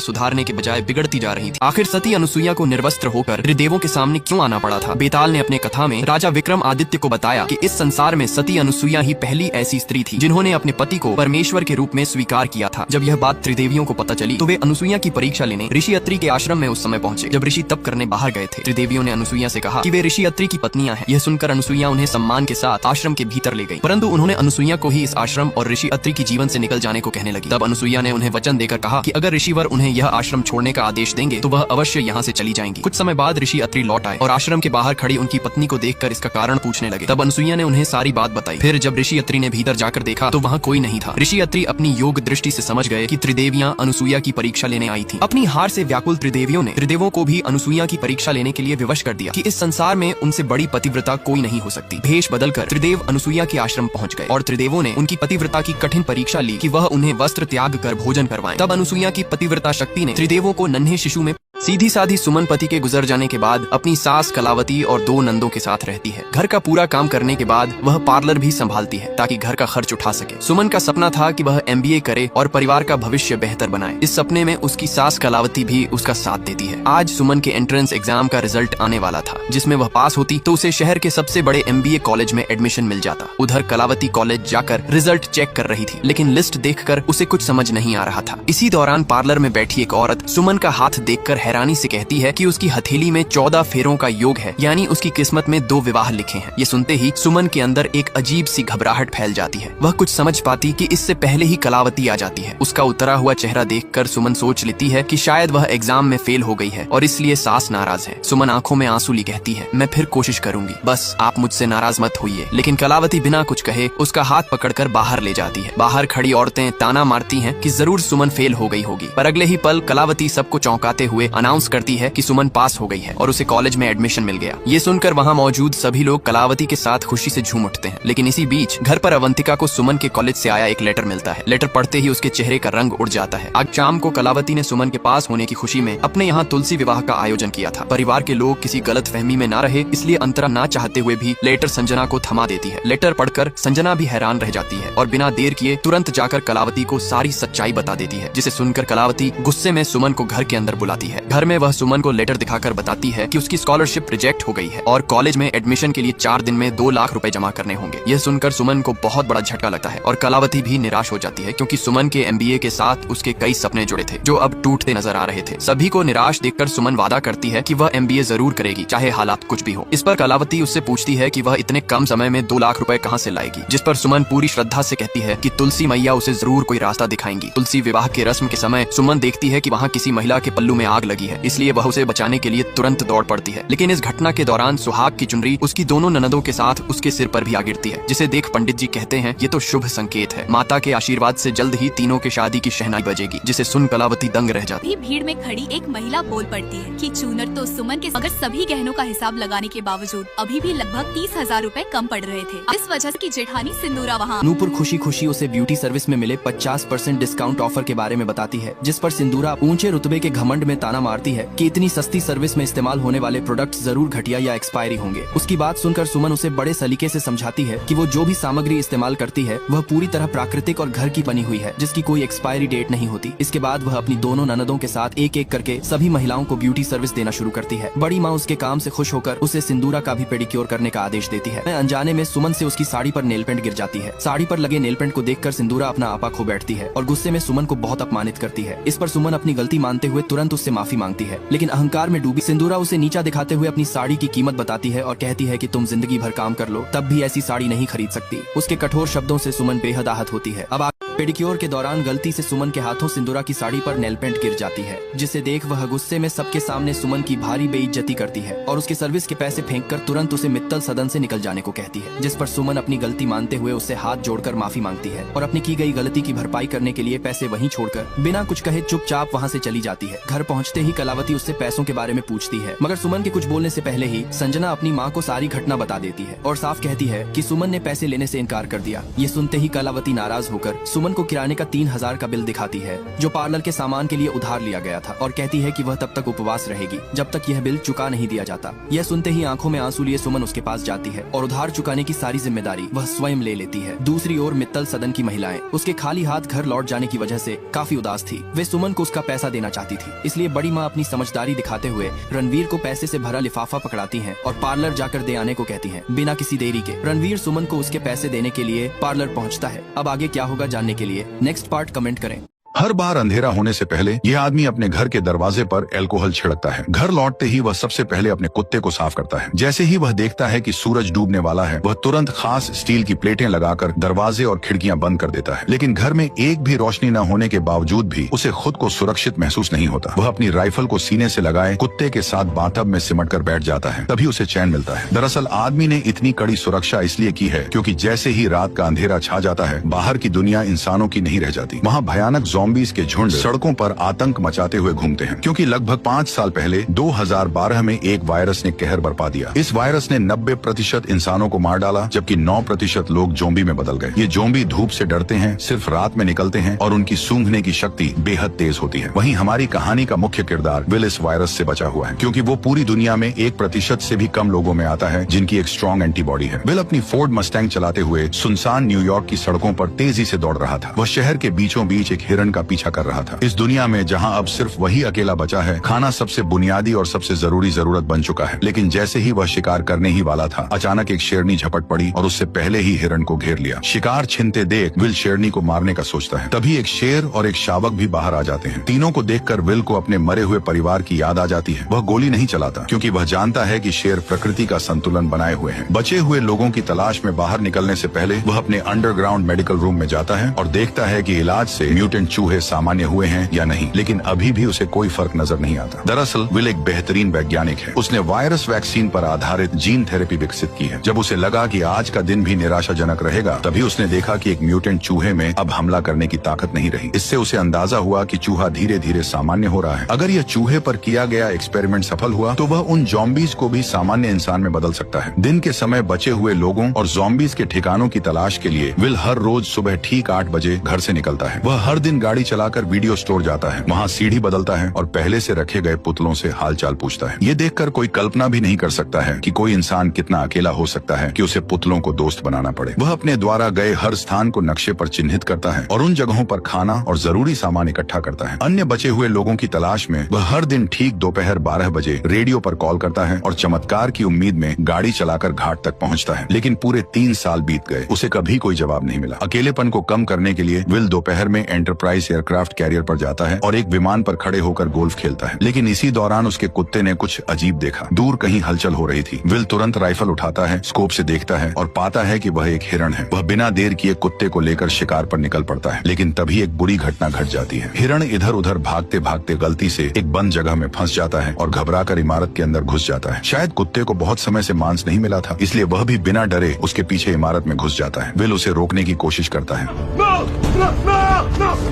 सुधारने के बजाय बिगड़ती जा रही थी। आखिर सती अनुसुईया को निर्वस्त्र होकर त्रिदेवों के सामने क्यों आना पड़ा था? बेताल ने अपने कथा में राजा विक्रम आदित्य को बताया कि इस संसार में सती अनुसुईया ही पहली ऐसी स्त्री थी जिन्होंने अपने पति को परमेश्वर के रूप में स्वीकार किया था। जब यह बात त्रिदेवियों को पता चली तो वे अनुसुईया की परीक्षा लेने ऋषि अत्रि के आश्रम में उस समय पहुंचे जब ऋषि तप करने बाहर गए थे। त्रिदेवियों ने अनुसुईया से कहा कि वे ऋषि अत्रि की पत्नियां हैं। यह सुनकर अनुसुईया उन्हें सम्मान के साथ आश्रम के भीतर ले गई, परंतु उन्होंने अनुसुईया को ही इस आश्रम और ऋषि अत्रि की जीवन से निकल जाने को कहने लगी। तब अनुसुईया ने उन्हें वचन देकर कहा कि अगर ऋषिवर उन्हें यह आश्रम छोड़ने का आदेश देंगे तो वह अवश्य यहाँ से चली जाएंगी। कुछ समय बाद ऋषि अत्रि लौट आए और आश्रम के बाहर खड़ी उनकी पत्नी को देखकर इसका कारण पूछने लगे। तब अनुसुईया ने उन्हें सारी बात बताई। फिर जब ऋषि अत्रि ने भीतर जाकर देखा तो वहाँ कोई नहीं था। ऋषि अत्रि अपनी योग दृष्टि से समझ गए कि त्रिदेवियां अनुसुईया की परीक्षा लेने आई थी। अपनी हार से व्याकुल त्रिदेवियों ने त्रिदेवों को भी अनुसुईया की परीक्षा लेने के लिए विवश कर दिया कि इस संसार में उनसे बड़ी पतिव्रता कोई नहीं हो सकती। भेष बदलकर त्रिदेव अनुसुईया के आश्रम पहुंच गए और त्रिदेवों ने उनकी पतिव्रता की कठिन परीक्षा ली कि वह उन्हें वस्त्र त्याग कर भोजन करवाएं। तब अनुसुईया की पतिव्रता शक्ति ने त्रिदेवों को नन्हे शिशु में सीधी साधी सुमन पति के गुजर जाने के बाद अपनी सास कलावती और 2 नंदों के साथ रहती है। घर का पूरा काम करने के बाद वह पार्लर भी संभालती है ताकि घर का खर्च उठा सके। सुमन का सपना था कि वह MBA करे और परिवार का भविष्य बेहतर बनाए। इस सपने में उसकी सास कलावती भी उसका साथ देती है। आज सुमन के एंट्रेंस एग्जाम का रिजल्ट आने वाला था, जिसमें वह पास होती तो उसे शहर के सबसे बड़े MBA कॉलेज में एडमिशन मिल जाता। उधर कलावती कॉलेज जाकर रिजल्ट चेक कर रही थी, लेकिन लिस्ट देखकर उसे कुछ समझ नहीं आ रहा था। इसी दौरान पार्लर में बैठी एक औरत सुमन का हाथ देखकर हैरानी से कहती है कि उसकी हथेली में 14 फेरों का योग है, यानी उसकी किस्मत में 2 विवाह लिखे हैं। ये सुनते ही सुमन के अंदर एक अजीब सी घबराहट फैल जाती है। वह कुछ समझ पाती कि इससे पहले ही कलावती आ जाती है। उसका उतरा हुआ चेहरा देखकर सुमन सोच लेती है कि शायद वह एग्जाम में फेल हो गई है और इसलिए सास नाराज है। सुमन आंखों में आंसू ली कहती है, मैं फिर कोशिश करूंगी, बस आप मुझसे नाराज मत होइए। लेकिन कलावती बिना कुछ कहे उसका हाथ पकड़कर बाहर ले जाती है। बाहर खड़ी औरतें ताना मारती हैं कि जरूर सुमन फेल हो गई होगी, पर अगले ही पल कलावती सबको चौंकाते हुए अनाउंस करती है कि सुमन पास हो गई है और उसे कॉलेज में एडमिशन मिल गया। ये सुनकर वहाँ मौजूद सभी लोग कलावती के साथ खुशी से झूम उठते हैं। लेकिन इसी बीच घर पर अवंतिका को सुमन के कॉलेज से आया एक लेटर मिलता है। लेटर पढ़ते ही उसके चेहरे का रंग उड़ जाता है। आज शाम को कलावती ने सुमन के पास होने की खुशी में अपने यहाँ तुलसी विवाह का आयोजन किया था। परिवार के लोग किसी गलत फहमी में न रहे, इसलिए अंतरा ना चाहते हुए भी लेटर संजना को थमा देती है। लेटर पढ़कर संजना भी हैरान रह जाती है और बिना देर किए तुरंत जाकर कलावती को सारी सच्चाई बता देती है, जिसे सुनकर कलावती गुस्से में सुमन को घर के अंदर बुलाती है। घर में वह सुमन को लेटर दिखाकर बताती है कि उसकी स्कॉलरशिप रिजेक्ट हो गई है और कॉलेज में एडमिशन के लिए 4 दिन में 2 लाख रुपए जमा करने होंगे। यह सुनकर सुमन को बहुत बड़ा झटका लगता है और कलावती भी निराश हो जाती है, क्योंकि सुमन के MBA के साथ उसके कई सपने जुड़े थे जो अब टूटते नजर आ रहे थे। सभी को निराश देखकर सुमन वादा करती है कि वह MBA जरूर करेगी, चाहे हालात कुछ भी हो। इस पर कलावती उससे पूछती है कि वह इतने कम समय में 2 लाख रुपए कहाँ से लाएगी, जिस पर सुमन पूरी श्रद्धा से कहती है कि तुलसी मैया उसे जरूर कोई रास्ता दिखाएंगी। तुलसी विवाह के रस्म के समय सुमन देखती है कि वहाँ किसी महिला के पल्लू में आग लगी है, इसलिए वह उसे बचाने के लिए तुरंत दौड़ पड़ती है। लेकिन इस घटना के दौरान सुहाग की चुनरी उसकी दोनों ननदों के साथ उसके सिर पर भी आ गिरती है, जिसे देख पंडित जी कहते हैं ये तो शुभ संकेत है, माता के आशीर्वाद से जल्द ही तीनों के शादी की शहनाई बजेगी, जिसे सुन कलावती दंग रह जाती है। भीड़ में खड़ी एक महिला बोल पड़ती है कि चूनर तो सुमन के मगर सभी गहनों का हिसाब लगाने के बावजूद अभी भी लगभग 30,000 रुपए कम पड़ रहे थे। इस वजह से जेठानी सिंदूरा वहाँ नूपुर खुशी खुशी उसे ब्यूटी सर्विस में मिले 50% डिस्काउंट ऑफर के बारे में बताती है, जिस पर सिंदूरा ऊंचे रुतबे के घमंड में ताना मारती है कि इतनी सस्ती सर्विस में इस्तेमाल होने वाले प्रोडक्ट्स जरूर घटिया या एक्सपायरी होंगे। उसकी बात सुनकर सुमन उसे बड़े सलीके से समझाती है कि वो जो भी सामग्री इस्तेमाल करती है वह पूरी तरह प्राकृतिक और घर की बनी हुई है, जिसकी कोई एक्सपायरी डेट नहीं होती। इसके बाद वह अपनी दोनों ननदों के साथ एक एक करके सभी महिलाओं को ब्यूटी सर्विस देना शुरू करती है। बड़ी माँ उसके काम से खुश होकर उसे सिंदूरा का भी पेडिक्योर करने का आदेश देती है। अनजाने में सुमन से उसकी साड़ी पर नेल पेंट गिर जाती है। साड़ी पर लगे नेल पेंट को देखकर सिंदूरा अपना आपा खो बैठती है और गुस्से में सुमन को बहुत अपमानित करती है। इस पर सुमन अपनी गलती मानते हुए तुरंत उससे माफी माफी मांगती है, लेकिन अहंकार में डूबी सिंदूरा उसे नीचा दिखाते हुए अपनी साड़ी की कीमत बताती है और कहती है कि तुम जिंदगी भर काम कर लो तब भी ऐसी साड़ी नहीं खरीद सकती। उसके कठोर शब्दों से सुमन बेहद आहत होती है। अब पेडिक्योर के दौरान गलती से सुमन के हाथों सिंदूरा की साड़ी पर नेल पेंट गिर जाती है, जिसे देख वह गुस्से में सबके सामने सुमन की भारी बेइज्जती करती है और उसके सर्विस के पैसे फेंककर तुरंत उसे मित्तल सदन से निकल जाने को कहती है, जिस पर सुमन अपनी गलती मानते हुए उससे हाथ जोड़कर माफी मांगती है और अपनी की गई गलती की भरपाई करने के लिए पैसे वहीं छोड़कर बिना कुछ कहे चुपचाप वहां से चली जाती है। घर पहुंचते ही कलावती उससे पैसों के बारे में पूछती है, मगर सुमन के कुछ बोलने से पहले ही संजना अपनी माँ को सारी घटना बता देती है और साफ कहती है कि सुमन ने पैसे लेने से इनकार कर दिया। ये सुनते ही कलावती नाराज होकर सुमन को किराने का 3000 का बिल दिखाती है, जो पार्लर के सामान के लिए उधार लिया गया था, और कहती है कि वह तब तक उपवास रहेगी जब तक यह बिल चुका नहीं दिया जाता। यह सुनते ही आंखों में आंसू लिए सुमन उसके पास जाती है और उधार चुकाने की सारी जिम्मेदारी वह स्वयं ले लेती है। दूसरी ओर मित्तल सदन की महिलाएं उसके खाली हाथ घर लौट जाने की वजह से काफी उदास थी। वे सुमन को उसका पैसा देना चाहती थी, इसलिए बड़ी माँ अपनी समझदारी दिखाते हुए रणवीर को पैसे से भरा लिफाफा पकड़ाती हैं और पार्लर जाकर दे आने को कहती हैं। बिना किसी देरी के रणवीर सुमन को उसके पैसे देने के लिए पार्लर पहुंचता है। अब आगे क्या होगा जानने के लिए नेक्स्ट पार्ट कमेंट करें। हर बार अंधेरा होने से पहले यह आदमी अपने घर के दरवाजे पर अल्कोहल छिड़कता है। घर लौटते ही वह सबसे पहले अपने कुत्ते को साफ करता है। जैसे ही वह देखता है कि सूरज डूबने वाला है, वह तुरंत खास स्टील की प्लेटें लगाकर दरवाजे और खिड़कियां बंद कर देता है। लेकिन घर में एक भी रोशनी न होने के बावजूद भी उसे खुद को सुरक्षित महसूस नहीं होता। वह अपनी राइफल को सीने से लगाए कुत्ते के साथ बाथटब में सिमट कर बैठ जाता है, तभी उसे चैन मिलता है। दरअसल आदमी ने इतनी कड़ी सुरक्षा इसलिए की है क्योंकि जैसे ही रात का अंधेरा छा जाता है, बाहर की दुनिया इंसानों की नहीं रह जाती। वहाँ भयानक ज़ॉम्बीज़ के झुंड सड़कों पर आतंक मचाते हुए घूमते हैं, क्योंकि लगभग 5 साल पहले 2012 में एक वायरस ने कहर बरपा दिया। इस वायरस ने 90% इंसानों को मार डाला, जबकि 9% लोग ज़ॉम्बी में बदल गए। ये ज़ॉम्बी धूप से डरते हैं, सिर्फ रात में निकलते हैं और उनकी सूंघने की शक्ति बेहद तेज होती है। वहीं हमारी कहानी का मुख्य किरदार विल इस वायरस से बचा हुआ है, क्योंकि वो पूरी दुनिया में 1% से भी कम लोगों में आता है जिनकी एक स्ट्रॉन्ग एंटीबॉडी है। विल अपनी फोर्ड मस्टैंग चलाते हुए सुनसान न्यूयॉर्क की सड़कों पर तेजी से दौड़ रहा था। वह शहर के बीचों बीच एक हिरण का पीछा कर रहा था। इस दुनिया में जहां अब सिर्फ वही अकेला बचा है, खाना सबसे बुनियादी और सबसे जरूरी जरूरत बन चुका है। लेकिन जैसे ही वह शिकार करने ही वाला था, अचानक एक शेरनी झपट पड़ी और उससे पहले ही हिरण को घेर लिया। शिकार छिनते देख विल शेरनी को मारने का सोचता है, तभी एक शेर और एक शावक भी बाहर आ जाते हैं। तीनों को देखकर विल को अपने मरे हुए परिवार की याद आ जाती है। वह गोली नहीं चलाता, क्योंकि वह जानता है कि शेर प्रकृति का संतुलन बनाए हुए हैं। बचे हुए लोगों की तलाश में बाहर निकलने से पहले वह अपने अंडरग्राउंड मेडिकल रूम में जाता है और देखता है कि इलाज से म्यूटेंट चूहे सामान्य हुए हैं या नहीं, लेकिन अभी भी उसे कोई फर्क नजर नहीं आता। दरअसल विल एक बेहतरीन वैज्ञानिक है। उसने वायरस वैक्सीन पर आधारित जीन थेरेपी विकसित की है। जब उसे लगा कि आज का दिन भी निराशाजनक रहेगा, तभी उसने देखा कि एक म्यूटेंट चूहे में अब हमला करने की ताकत नहीं रही। इससे उसे अंदाजा हुआ कि चूहा धीरे धीरे सामान्य हो रहा है। अगर यह चूहे पर किया गया एक्सपेरिमेंट सफल हुआ तो वह उन ज़ॉम्बीज़ को भी सामान्य इंसान में बदल सकता है। दिन के समय बचे हुए लोगों और ज़ॉम्बीज़ के ठिकानों की तलाश के लिए विल हर रोज सुबह ठीक 8 बजे घर से निकलता है। वह हर दिन गाड़ी चलाकर वीडियो स्टोर जाता है, वहाँ सीढ़ी बदलता है और पहले से रखे गए पुतलों से हालचाल पूछता है। ये देखकर कोई कल्पना भी नहीं कर सकता है कि कोई इंसान कितना अकेला हो सकता है कि उसे पुतलों को दोस्त बनाना पड़े। वह अपने द्वारा गए हर स्थान को नक्शे पर चिन्हित करता है और उन जगहों पर खाना और जरूरी सामान इकट्ठा करता है। अन्य बचे हुए लोगों की तलाश में वह हर दिन ठीक दोपहर 12 बजे रेडियो पर कॉल करता है और चमत्कार की उम्मीद में गाड़ी चलाकर घाट तक पहुंचता है। लेकिन पूरे 3 साल बीत गए, उसे कभी कोई जवाब नहीं मिला। अकेलेपन को कम करने के लिए विल दोपहर में एंटरप्राइज एयरक्राफ्ट कैरियर पर जाता है और एक विमान पर खड़े होकर गोल्फ खेलता है। लेकिन इसी दौरान उसके कुत्ते ने कुछ अजीब देखा। दूर कहीं हलचल हो रही थी। विल तुरंत राइफल उठाता है, स्कोप से देखता है और पाता है कि वह एक हिरण है। वह बिना देर किए कुत्ते को लेकर शिकार पर निकल पड़ता है। लेकिन तभी एक बुरी घटना घट जाती है। हिरण इधर उधर भागते भागते गलती से एक बंद जगह में फंस जाता है और घबराकर इमारत के अंदर घुस जाता है। शायद कुत्ते को बहुत समय से मांस नहीं मिला था, इसलिए वह भी बिना डरे उसके पीछे इमारत में घुस जाता है। विल उसे रोकने की कोशिश करता है।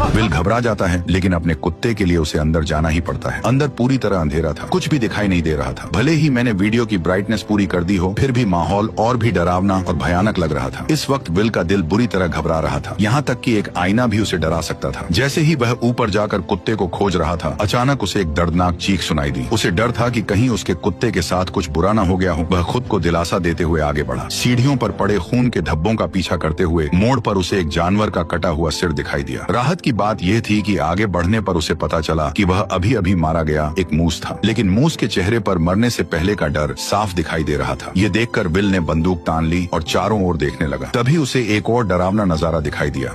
विल घबरा जाता है, लेकिन अपने कुत्ते के लिए उसे अंदर जाना ही पड़ता है। अंदर पूरी तरह अंधेरा था, कुछ भी दिखाई नहीं दे रहा था। भले ही मैंने वीडियो की ब्राइटनेस पूरी कर दी हो, फिर भी माहौल और भी डरावना और भयानक लग रहा था। इस वक्त विल का दिल बुरी तरह घबरा रहा था, यहाँ तक कि एक आईना भी उसे डरा सकता था। जैसे ही वह ऊपर जाकर कुत्ते को खोज रहा था, अचानक उसे एक दर्दनाक चीख सुनाई दी। उसे डर था कि कहीं उसके कुत्ते के साथ कुछ बुरा न हो गया हो। वह खुद को दिलासा देते हुए आगे बढ़ा। सीढ़ियों पर पड़े खून के धब्बों का पीछा करते हुए मोड़ पर उसे एक जानवर का कटा हुआ सिर दिखाई दिया। राहत की बात यह थी कि आगे बढ़ने पर उसे पता चला कि वह अभी अभी मारा गया एक मूस था। लेकिन मूस के चेहरे पर मरने से पहले का डर साफ दिखाई दे रहा था। ये देखकर विल ने बंदूक तान ली और चारों ओर देखने लगा। तभी उसे एक और डरावना नजारा दिखाई दिया।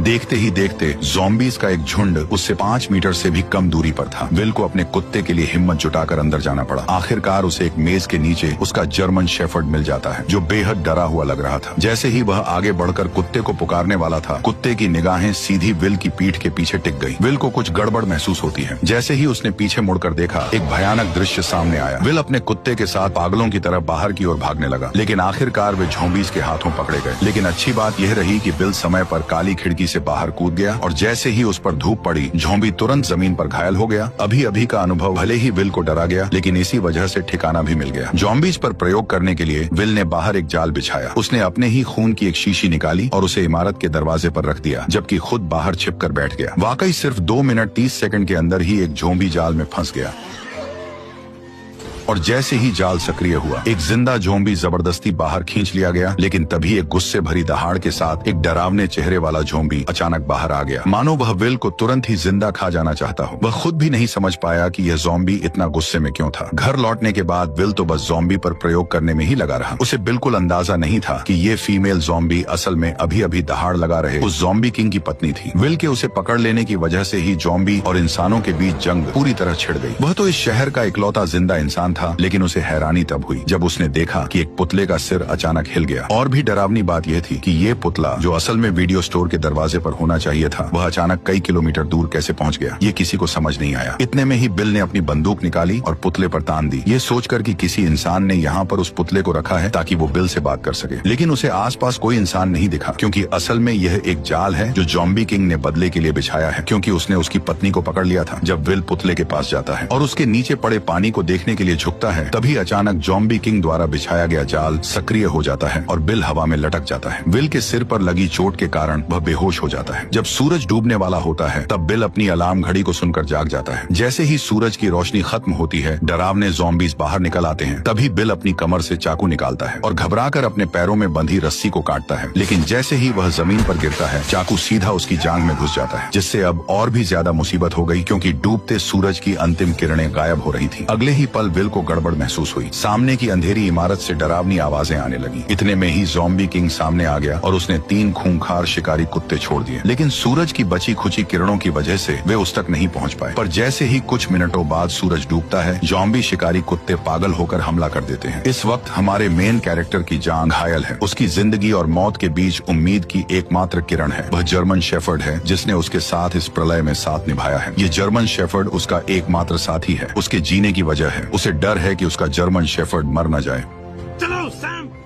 देखते ही देखते ज़ॉम्बीज का एक झुंड उससे 5 मीटर से भी कम दूरी पर था। विल को अपने कुत्ते के लिए हिम्मत जुटाकर अंदर जाना पड़ा। आखिरकार उसे एक मेज के नीचे उसका जर्मन शेफर्ड मिल जाता है, जो बेहद डरा हुआ लग रहा था। जैसे ही वह आगे बढ़कर कुत्ते को पुकारने वाला था, कुत्ते की निगाहें सीधी विल की पीठ के पीछे टिक गई। विल को कुछ गड़बड़ महसूस होती है। जैसे ही उसने पीछे मुड़कर देखा, एक भयानक दृश्य सामने आया। विल अपने कुत्ते के साथ पागलों की तरह बाहर की ओर भागने लगा, लेकिन आखिरकार वे ज़ॉम्बीज के हाथों पकड़े गए। लेकिन अच्छी बात यह रही कि विल समय पर काली खिड़की से बाहर कूद गया और जैसे ही उस पर धूप पड़ी, ज़ॉम्बी तुरंत जमीन पर घायल हो गया। अभी अभी का अनुभव भले ही विल को डरा गया, लेकिन इसी वजह से ठिकाना भी मिल गया। ज़ॉम्बीज पर प्रयोग करने के लिए विल ने बाहर एक जाल बिछाया। उसने अपने ही खून की एक शीशी निकाली और उसे इमारत के दरवाजे पर रख दिया, जबकि खुद बाहर छिपकर बैठ गया। वाकई सिर्फ 2 मिनट 30 सेकंड के अंदर ही एक ज़ॉम्बी जाल में फंस गया और जैसे ही जाल सक्रिय हुआ, एक जिंदा ज़ॉम्बी जबरदस्ती बाहर खींच लिया गया। लेकिन तभी एक गुस्से भरी दहाड़ के साथ एक डरावने चेहरे वाला ज़ॉम्बी अचानक बाहर आ गया, मानो वह विल को तुरंत ही जिंदा खा जाना चाहता हो। वह खुद भी नहीं समझ पाया कि यह ज़ॉम्बी इतना गुस्से में क्यों था। घर लौटने के बाद विल तो बस ज़ॉम्बी पर प्रयोग करने में ही लगा रहा। उसे बिल्कुल अंदाजा नहीं था कि ये फीमेल ज़ॉम्बी असल में अभी अभी दहाड़ लगा रहे उस ज़ॉम्बी किंग की पत्नी थी। विल के उसे पकड़ लेने की वजह से ही ज़ॉम्बी और इंसानों के बीच जंग पूरी तरह छिड़ गई। वह तो इस शहर का इकलौता जिंदा इंसान था, लेकिन उसे हैरानी तब हुई जब उसने देखा कि एक पुतले का सिर अचानक हिल गया। और भी डरावनी बात यह थी कि ये पुतला, जो असल में वीडियो स्टोर के दरवाजे पर होना चाहिए था, वह अचानक कई किलोमीटर दूर कैसे पहुंच गया, ये किसी को समझ नहीं आया। इतने में ही बिल ने अपनी बंदूक निकाली और पुतले पर तान दी, ये सोचकर कि किसी इंसान ने यहाँ पर उस पुतले को रखा है ताकि वो बिल से बात कर सके। लेकिन उसे आसपास कोई इंसान नहीं दिखा, क्योंकि असल में यह एक जाल है जो ज़ॉम्बी किंग ने बदले के लिए बिछाया है, क्योंकि उसने उसकी पत्नी को पकड़ लिया था। जब विल पुतले के पास जाता है और उसके नीचे पड़े पानी को देखने के लिए झुकता है, तभी अचानक ज़ॉम्बी किंग द्वारा बिछाया गया जाल सक्रिय हो जाता है और बिल हवा में लटक जाता है। विल के सिर पर लगी चोट के कारण वह बेहोश हो जाता है। जब सूरज डूबने वाला होता है, तब बिल अपनी अलार्म घड़ी को सुनकर जाग जाता है। जैसे ही सूरज की रोशनी खत्म होती है, डरावने ज़ॉम्बीज बाहर निकल आते हैं। तभी बिल अपनी कमर से चाकू निकालता है और घबराकर अपने पैरों में बंधी रस्सी को काटता है। लेकिन जैसे ही वह जमीन पर गिरता है, चाकू सीधा उसकी जांघ में घुस जाता है, जिससे अब और भी ज्यादा मुसीबत हो गई, क्योंकि डूबते सूरज की अंतिम किरणें गायब हो रही थी। अगले ही पल विल को गड़बड़ महसूस हुई। सामने की अंधेरी इमारत से डरावनी आवाजें आने लगी। इतने में ही ज़ॉम्बी किंग सामने आ गया और उसने 3 खूंखार शिकारी कुत्ते छोड़ दिए। लेकिन सूरज की बची खुची किरणों की वजह से वे उस तक नहीं पहुंच पाए। पर जैसे ही कुछ मिनटों बाद सूरज डूबता है, ज़ॉम्बी शिकारी कुत्ते पागल होकर हमला कर देते हैं। इस वक्त हमारे मेन कैरेक्टर की जान घायल है। उसकी जिंदगी और मौत के बीच उम्मीद की एकमात्र किरण है। वह जर्मन शेफर्ड है, जिसने उसके साथ इस प्रलय में साथ निभाया है। ये जर्मन शेफर्ड उसका एकमात्र साथी है। उसके जीने की वजह है। उसे डर है कि उसका जर्मन शेफर्ड मर न जाए।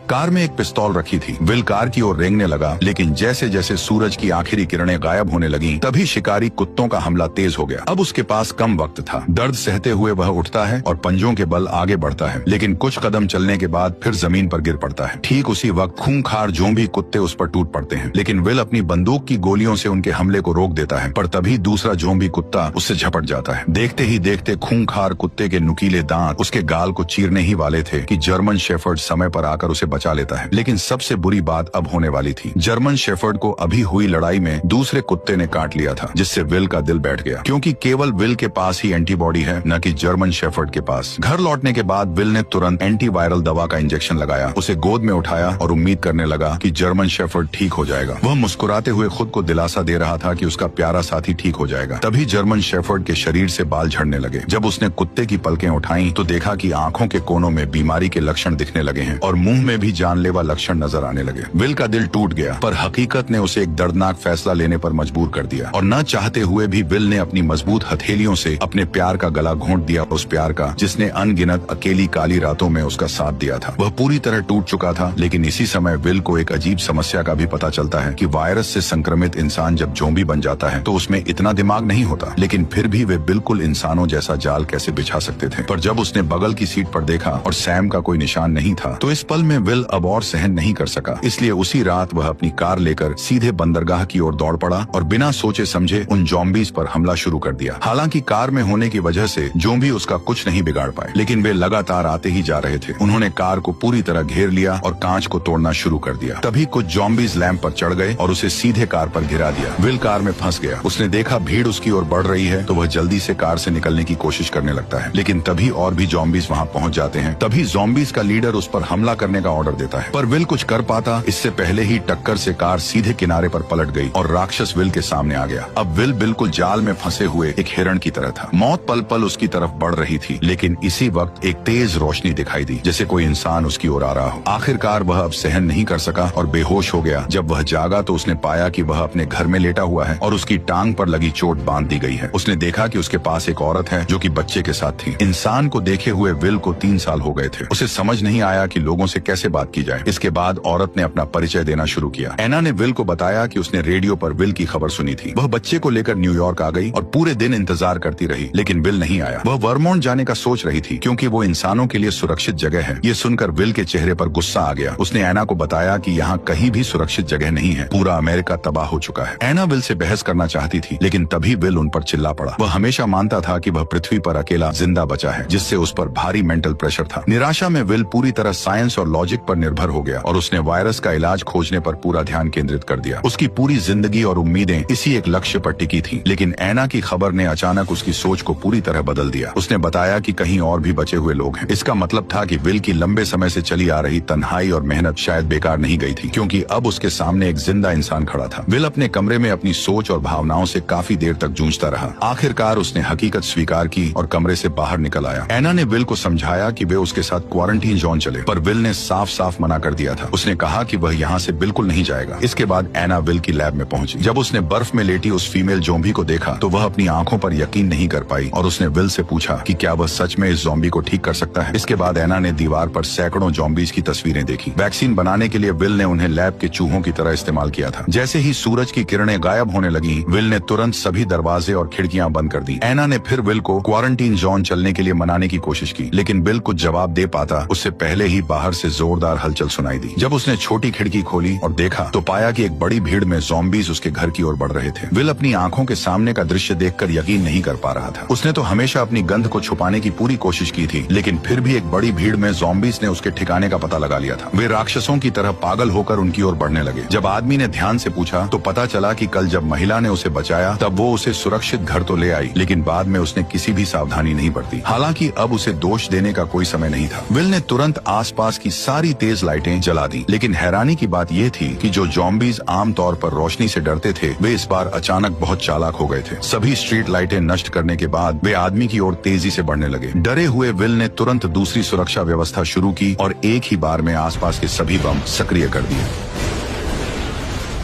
कार में एक पिस्तौल रखी थी। विल कार की ओर रेंगने लगा, लेकिन जैसे जैसे सूरज की आखिरी किरणें गायब होने लगीं, तभी शिकारी कुत्तों का हमला तेज हो गया। अब उसके पास कम वक्त था। दर्द सहते हुए वह उठता है और पंजों के बल आगे बढ़ता है, लेकिन कुछ कदम चलने के बाद फिर जमीन पर गिर पड़ता है। ठीक उसी वक्त खूंखार ज़ॉम्बी कुत्ते उस पर टूट पड़ते हैं, लेकिन विल अपनी बंदूक की गोलियों से उनके हमले को रोक देता है। पर तभी दूसरा ज़ॉम्बी कुत्ता उससे झपट जाता है। देखते ही देखते खूंखार कुत्ते के नुकीले दांत उसके गाल को चीरने ही वाले थे कि जर्मन शेफर्ड समय पर आकर उसे बचा लेता है। लेकिन सबसे बुरी बात अब होने वाली थी। जर्मन शेफर्ड को अभी हुई लड़ाई में दूसरे कुत्ते ने काट लिया था, जिससे विल का दिल बैठ गया, क्योंकि केवल विल के पास ही एंटीबॉडी है, न कि जर्मन शेफर्ड के पास। घर लौटने के बाद विल ने तुरंत एंटीवायरल दवा का इंजेक्शन लगाया, उसे गोद में उठाया और उम्मीद करने लगा कि जर्मन शेफर्ड ठीक हो जाएगा। वह मुस्कुराते हुए खुद को दिलासा दे रहा था कि उसका प्यारा साथी ठीक हो जाएगा। तभी जर्मन शेफर्ड के शरीर से बाल झड़ने लगे। जब उसने कुत्ते की पलकें उठाई तो देखा कि आंखों के कोनों में बीमारी के लक्षण दिखने लगे हैं और मुंह में भी जानलेवा लक्षण नजर आने लगे। विल का दिल टूट गया, पर हकीकत ने उसे एक दर्दनाक फैसला लेने पर मजबूर कर दिया और न चाहते हुए भी विल ने अपनी मजबूत हथेलियों से अपने प्यार का गला घोंट दिया, उस प्यार का जिसने अनगिनत अकेली काली रातों में उसका साथ दिया था। वह पूरी तरह टूट चुका था। लेकिन इसी समय विल को एक अजीब समस्या का भी पता चलता है कि वायरस से संक्रमित इंसान जब ज़ॉम्बी बन जाता है तो उसमें इतना दिमाग नहीं होता, लेकिन फिर भी वे बिल्कुल इंसानों जैसा जाल कैसे बिछा सकते थे। पर जब उसने बगल की सीट पर देखा और सैम का कोई निशान नहीं था, तो इस पल में विल अब और सहन नहीं कर सका। इसलिए उसी रात वह अपनी कार लेकर सीधे बंदरगाह की ओर दौड़ पड़ा और बिना सोचे समझे उन ज़ॉम्बीज पर हमला शुरू कर दिया। हालांकि कार में होने की वजह से ज़ॉम्बी उसका कुछ नहीं बिगाड़ पाए, लेकिन वे लगातार आते ही जा रहे थे। उन्होंने कार को पूरी तरह घेर लिया और कांच को तोड़ना शुरू कर दिया। तभी कुछ ज़ॉम्बीज लैंप पर चढ़ गए और उसे सीधे कार पर गिरा दिया। विल कार में फंस गया। उसने देखा भीड़ उसकी ओर बढ़ रही है, तो वह जल्दी से कार से निकलने की कोशिश करने लगता है, लेकिन तभी और भी ज़ॉम्बीज वहां पहुंच जाते हैं। तभी ज़ॉम्बीज का लीडर उस पर हमला करने का ऑर्डर देता है, पर विल कुछ कर पाता इससे पहले ही टक्कर से कार सीधे किनारे पर पलट गई और राक्षस विल के सामने आ गया। अब विल बिल्कुल जाल में फंसे हुए एक हिरण की तरह था। मौत पल पल उसकी तरफ बढ़ रही थी, लेकिन इसी वक्त एक तेज रोशनी दिखाई दी, जैसे कोई इंसान उसकी ओर आ रहा हो। आखिरकार वह अब सहन नहीं कर सका और बेहोश हो गया। जब वह जागा तो उसने पाया कि वह अपने घर में लेटा हुआ है और उसकी टांग पर लगी चोट बांध दी गई है। उसने देखा कि उसके पास एक औरत है जो कि बच्चे के साथ थी। इंसान को देखे हुए विल को 3 साल हो गए थे। उसे समझ नहीं आया कि लोगों से कैसे बात की जाए। इसके बाद औरत ने अपना परिचय देना शुरू किया। एना ने विल को बताया कि उसने रेडियो पर विल की खबर सुनी थी। वह बच्चे को लेकर न्यूयॉर्क आ गई और पूरे दिन इंतजार करती रही, लेकिन विल नहीं आया। वह वर्मोंट जाने का सोच रही थी क्योंकि वो इंसानों के लिए सुरक्षित जगह है। ये सुनकर विल के चेहरे पर गुस्सा आ गया। उसने एना को बताया कि यहाँ कहीं भी सुरक्षित जगह नहीं है, पूरा अमेरिका तबाह हो चुका है। एना विल से बहस करना चाहती थी, लेकिन तभी विल उन पर चिल्ला पड़ा। वह हमेशा मानता था कि वह पृथ्वी पर अकेला जिंदा बचा है, जिससे उस पर भारी मेंटल प्रेशर था। निराशा में विल पूरी तरह साइंस और लॉजिक पर निर्भर हो गया और उसने वायरस का इलाज खोजने पर पूरा ध्यान केंद्रित कर दिया। उसकी पूरी जिंदगी और उम्मीदें इसी एक लक्ष्य पर टिकी थी। लेकिन एना की खबर ने अचानक उसकी सोच को पूरी तरह बदल दिया। उसने बताया कि कहीं और भी बचे हुए लोग हैं। इसका मतलब था कि विल की लंबे समय से चली आ रही तन्हाई और मेहनत शायद बेकार नहीं गई थी, क्योंकि अब उसके सामने एक जिंदा इंसान खड़ा था। विल अपने कमरे में अपनी सोच और भावनाओं से काफी देर तक जूझता रहा। आखिरकार उसने हकीकत स्वीकार की और कमरे से बाहर निकल आया। एना ने विल को समझाया कि वे उसके साथ क्वारंटीन जोन चले, पर विल ने साफ साफ मना कर दिया था। उसने कहा कि वह यहाँ से बिल्कुल नहीं जाएगा। इसके बाद एना विल की लैब में पहुंची। जब उसने बर्फ में लेटी उस फीमेल ज़ॉम्बी को देखा तो वह अपनी आंखों पर यकीन नहीं कर पाई और उसने विल से पूछा कि क्या वह सच में इस ज़ॉम्बी को ठीक कर सकता है। इसके बाद एना ने दीवार पर सैकड़ों ज़ॉम्बीज की तस्वीरें देखी। वैक्सीन बनाने के लिए विल ने उन्हें लैब के चूहों की तरह इस्तेमाल किया था। जैसे ही सूरज की किरणें गायब होने लगी, विल ने तुरंत सभी दरवाजे और खिड़कियां बंद कर दी। एना ने फिर विल को क्वारंटीन जोन चलने के लिए मनाने की कोशिश की, लेकिन विल कुछ जवाब दे पाता उससे पहले ही बाहर से जोरदार हलचल सुनाई दी। जब उसने छोटी खिड़की खोली और देखा तो पाया कि एक बड़ी भीड़ में ज़ॉम्बीज उसके घर की ओर बढ़ रहे थे। विल अपनी आंखों के सामने का दृश्य देखकर यकीन नहीं कर पा रहा था। उसने तो हमेशा अपनी गंध को छुपाने की पूरी कोशिश की थी, लेकिन फिर भी एक बड़ी भीड़ में ज़ॉम्बीज ने उसके ठिकाने का पता लगा लिया था। वे राक्षसों की तरह पागल होकर उनकी ओर बढ़ने लगे। जब आदमी ने ध्यान से पूछा तो पता चला कि कल जब महिला ने उसे बचाया तब वो उसे सुरक्षित घर तो ले आई, लेकिन बाद में उसने किसी भी सावधानी नहीं बरती। हालांकि अब उसे दोष देने का कोई समय नहीं था। विल ने तुरंत आसपास की सारी तेज लाइटें जला दी, लेकिन हैरानी की बात यह थी कि जो ज़ॉम्बीज आमतौर पर रोशनी से डरते थे, वे इस बार अचानक बहुत चालाक हो गए थे। सभी स्ट्रीट लाइटें नष्ट करने के बाद वे आदमी की ओर तेजी से बढ़ने लगे। डरे हुए विल ने तुरंत दूसरी सुरक्षा व्यवस्था शुरू की और एक ही बार में आसपास के सभी बम सक्रिय कर दिए।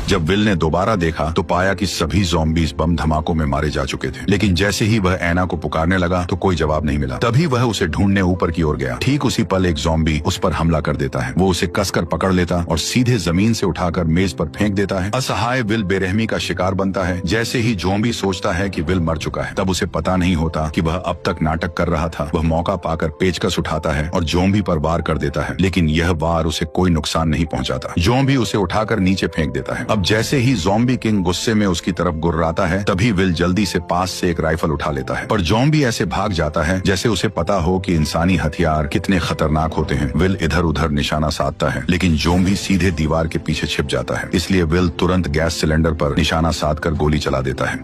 जब विल ने दोबारा देखा तो पाया कि सभी ज़ॉम्बीज बम धमाकों में मारे जा चुके थे, लेकिन जैसे ही वह एना को पुकारने लगा तो कोई जवाब नहीं मिला। तभी वह उसे ढूंढने ऊपर की ओर गया। ठीक उसी पल एक ज़ॉम्बी उस पर हमला कर देता है। वो उसे कसकर पकड़ लेता और सीधे जमीन से उठाकर मेज पर फेंक देता है। असहाय विल बेरहमी का शिकार बनता है। जैसे ही ज़ॉम्बी सोचता है कि विल मर चुका है, तब उसे पता नहीं होता कि वह अब तक नाटक कर रहा था। वह मौका पाकर पेचकस उठाता है और ज़ॉम्बी पर वार कर देता है, लेकिन यह वार उसे कोई नुकसान नहीं पहुंचाता। ज़ॉम्बी उसे उठाकर नीचे फेंक देता है। अब जैसे ही ज़ॉम्बी किंग गुस्से में उसकी तरफ गुर्राता है, तभी विल जल्दी से पास से एक राइफल उठा लेता है, पर ज़ॉम्बी ऐसे भाग जाता है जैसे उसे पता हो कि इंसानी हथियार कितने खतरनाक होते हैं। विल इधर उधर निशाना साधता है, लेकिन ज़ॉम्बी सीधे दीवार के पीछे छिप जाता है। इसलिए विल तुरंत गैस सिलेंडर पर निशाना साधकर गोली चला देता है।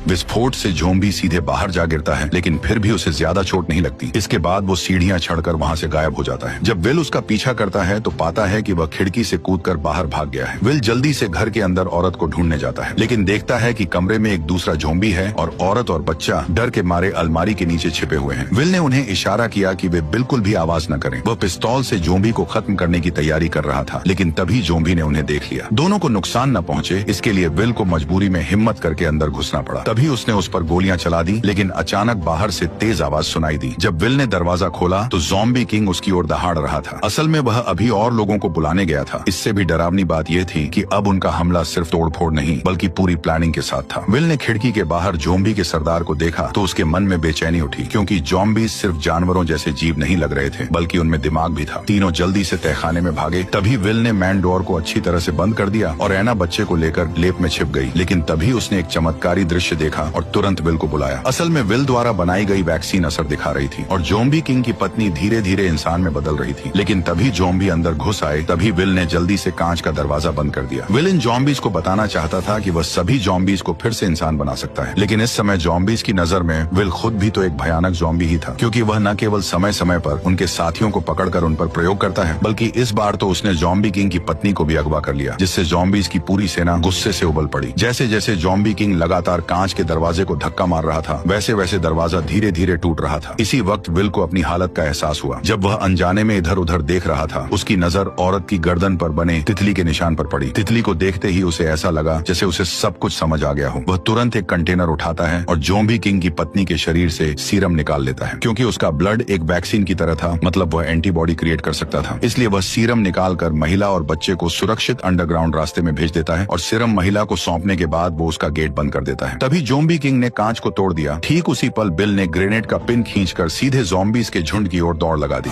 विस्फोट से ज़ॉम्बी सीधे बाहर जा गिरता है, लेकिन फिर भी उसे ज्यादा चोट नहीं लगती। इसके बाद वो सीढ़ियां चढ़कर वहां से गायब हो जाता है। जब विल उसका पीछा करता है तो पाता है कि वह खिड़की से कूदकर बाहर भाग गया है। विल जल्दी से घर के अंदर औरत को ढूंढने जाता है, लेकिन देखता है कि कमरे में एक दूसरा ज़ॉम्बी है और औरत और बच्चा डर के मारे अलमारी के नीचे छिपे हुए हैं। विल ने उन्हें इशारा किया कि वे बिल्कुल भी आवाज न करें। वह पिस्तौल से ज़ॉम्बी को खत्म करने की तैयारी कर रहा था, लेकिन तभी ज़ॉम्बी ने उन्हें देख लिया। दोनों को नुकसान न पहुंचे, इसके लिए विल को मजबूरी में हिम्मत करके अंदर घुसना पड़ा। तभी उसने उस पर गोलियां चला दी, लेकिन अचानक बाहर से तेज आवाज सुनाई दी। जब विल ने दरवाजा खोला तो ज़ॉम्बी किंग उसकी ओर दहाड़ रहा था। असल में वह अभी और लोगों को बुलाने गया था। इससे भी डरावनी बात यह थी कि अब उनका हमला सिर्फ तोड़फोड़ नहीं बल्कि पूरी प्लानिंग के साथ था। विल ने खिड़की के बाहर ज़ॉम्बी के सरदार को देखा तो उसके मन में बेचैनी उठी, क्योंकि ज़ॉम्बी सिर्फ जानवरों जैसे जीव नहीं लग रहे थे, बल्कि उनमें दिमाग भी था। तीनों जल्दी से तहखाने में भागे। तभी विल ने मैन डोर को अच्छी तरह से बंद कर दिया और एना बच्चे को लेकर लेप में छिप गई। लेकिन तभी उसने एक चमत्कारी दृश्य देखा और तुरंत विल को बुलाया। असल में विल द्वारा बनाई गई वैक्सीन असर दिखा रही थी और ज़ॉम्बी किंग की पत्नी धीरे धीरे इंसान में बदल रही थी। लेकिन तभी ज़ॉम्बी अंदर घुस आए, तभी विल ने जल्दी से कांच का दरवाजा बंद कर दिया। विल इन ज़ॉम्बीज को बताना चाहता था कि वह सभी ज़ॉम्बीज को फिर से इंसान बना सकता है, लेकिन इस समय ज़ॉम्बीज की नजर में विल खुद भी तो एक भयानक ज़ॉम्बी ही था, क्योंकि वह न केवल समय समय पर उनके साथियों को पकड़कर उन पर प्रयोग करता है, बल्कि इस बार तो उसने ज़ॉम्बी किंग की पत्नी को भी अगवा कर लिया, जिससे ज़ॉम्बीज की पूरी सेना गुस्से से उबल पड़ी। जैसे जैसे ज़ॉम्बी किंग लगातार कांच के दरवाजे को धक्का मार रहा था, वैसे वैसे दरवाजा धीरे धीरे टूट रहा था। इसी वक्त विल को अपनी हालत का एहसास हुआ। जब वह अनजाने में इधर उधर देख रहा था, उसकी नजर औरत की गर्दन पर बने तितली के निशान पर पड़ी। तितली को देखते ही उसे ऐसा लगा जैसे उसे सब कुछ समझ आ गया हो। वह तुरंत एक कंटेनर उठाता है और ज़ॉम्बी किंग की पत्नी के शरीर से सीरम निकाल लेता है। क्योंकि उसका ब्लड एक वैक्सीन की तरह था, मतलब वह एंटीबॉडी क्रिएट कर सकता था, इसलिए वह सीरम निकालकर महिला और बच्चे को सुरक्षित अंडरग्राउंड रास्ते में भेज देता है और सीरम महिला को सौंपने के बाद वो उसका गेट बंद कर देता है। तभी ज़ॉम्बी किंग ने कांच को तोड़ दिया। ठीक उसी पल बिल ने ग्रेनेड का पिन खींचकर सीधे ज़ॉम्बीज के झुंड की ओर दौड़ लगा दी।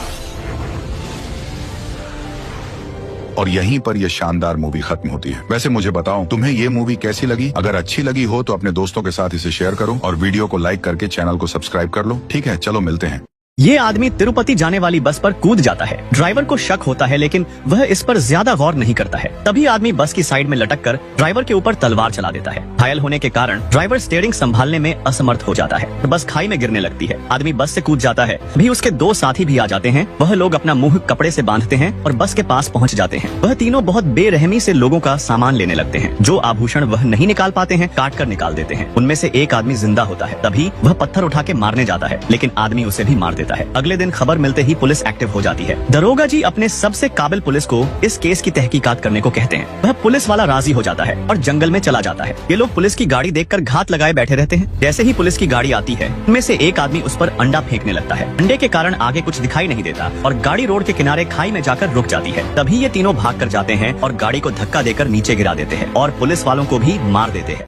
और यहीं पर यह शानदार मूवी खत्म होती है। वैसे मुझे बताओ, तुम्हें ये मूवी कैसी लगी? अगर अच्छी लगी हो तो अपने दोस्तों के साथ इसे शेयर करो और वीडियो को लाइक करके चैनल को सब्सक्राइब कर लो। ठीक है, चलो मिलते हैं। ये आदमी तिरुपति जाने वाली बस पर कूद जाता है। ड्राइवर को शक होता है, लेकिन वह इस पर ज्यादा गौर नहीं करता है। तभी आदमी बस की साइड में लटककर ड्राइवर के ऊपर तलवार चला देता है। घायल होने के कारण ड्राइवर स्टीयरिंग संभालने में असमर्थ हो जाता है। बस खाई में गिरने लगती है। आदमी बस से कूद जाता है। भी उसके दो साथी भी आ जाते हैं। वह लोग अपना मुंह कपड़े से बांधते हैं और बस के पास पहुंच जाते हैं। वह तीनों बहुत बेरहमी से लोगों का सामान लेने लगते हैं। जो आभूषण वह नहीं निकाल पाते हैं, काट कर निकाल देते हैं। उनमें से एक आदमी जिंदा होता है। तभी वह पत्थर उठा के मारने जाता है, लेकिन आदमी उसे भी मार देता है। अगले दिन खबर मिलते ही पुलिस एक्टिव हो जाती है। दरोगा जी अपने सबसे काबिल पुलिस को इस केस की तहकीकात करने को कहते हैं। वह पुलिस वाला राजी हो जाता है और जंगल में चला जाता है। ये लोग पुलिस की गाड़ी देखकर घात लगाए बैठे रहते हैं। जैसे ही पुलिस की गाड़ी आती है, उनमें से एक आदमी उस पर अंडा फेंकने लगता है। अंडे के कारण आगे कुछ दिखाई नहीं देता और गाड़ी रोड के किनारे खाई में जाकर रुक जाती है। तभी ये तीनों भाग कर जाते हैं और गाड़ी को धक्का देकर नीचे गिरा देते हैं और पुलिस वालों को भी मार देते हैं।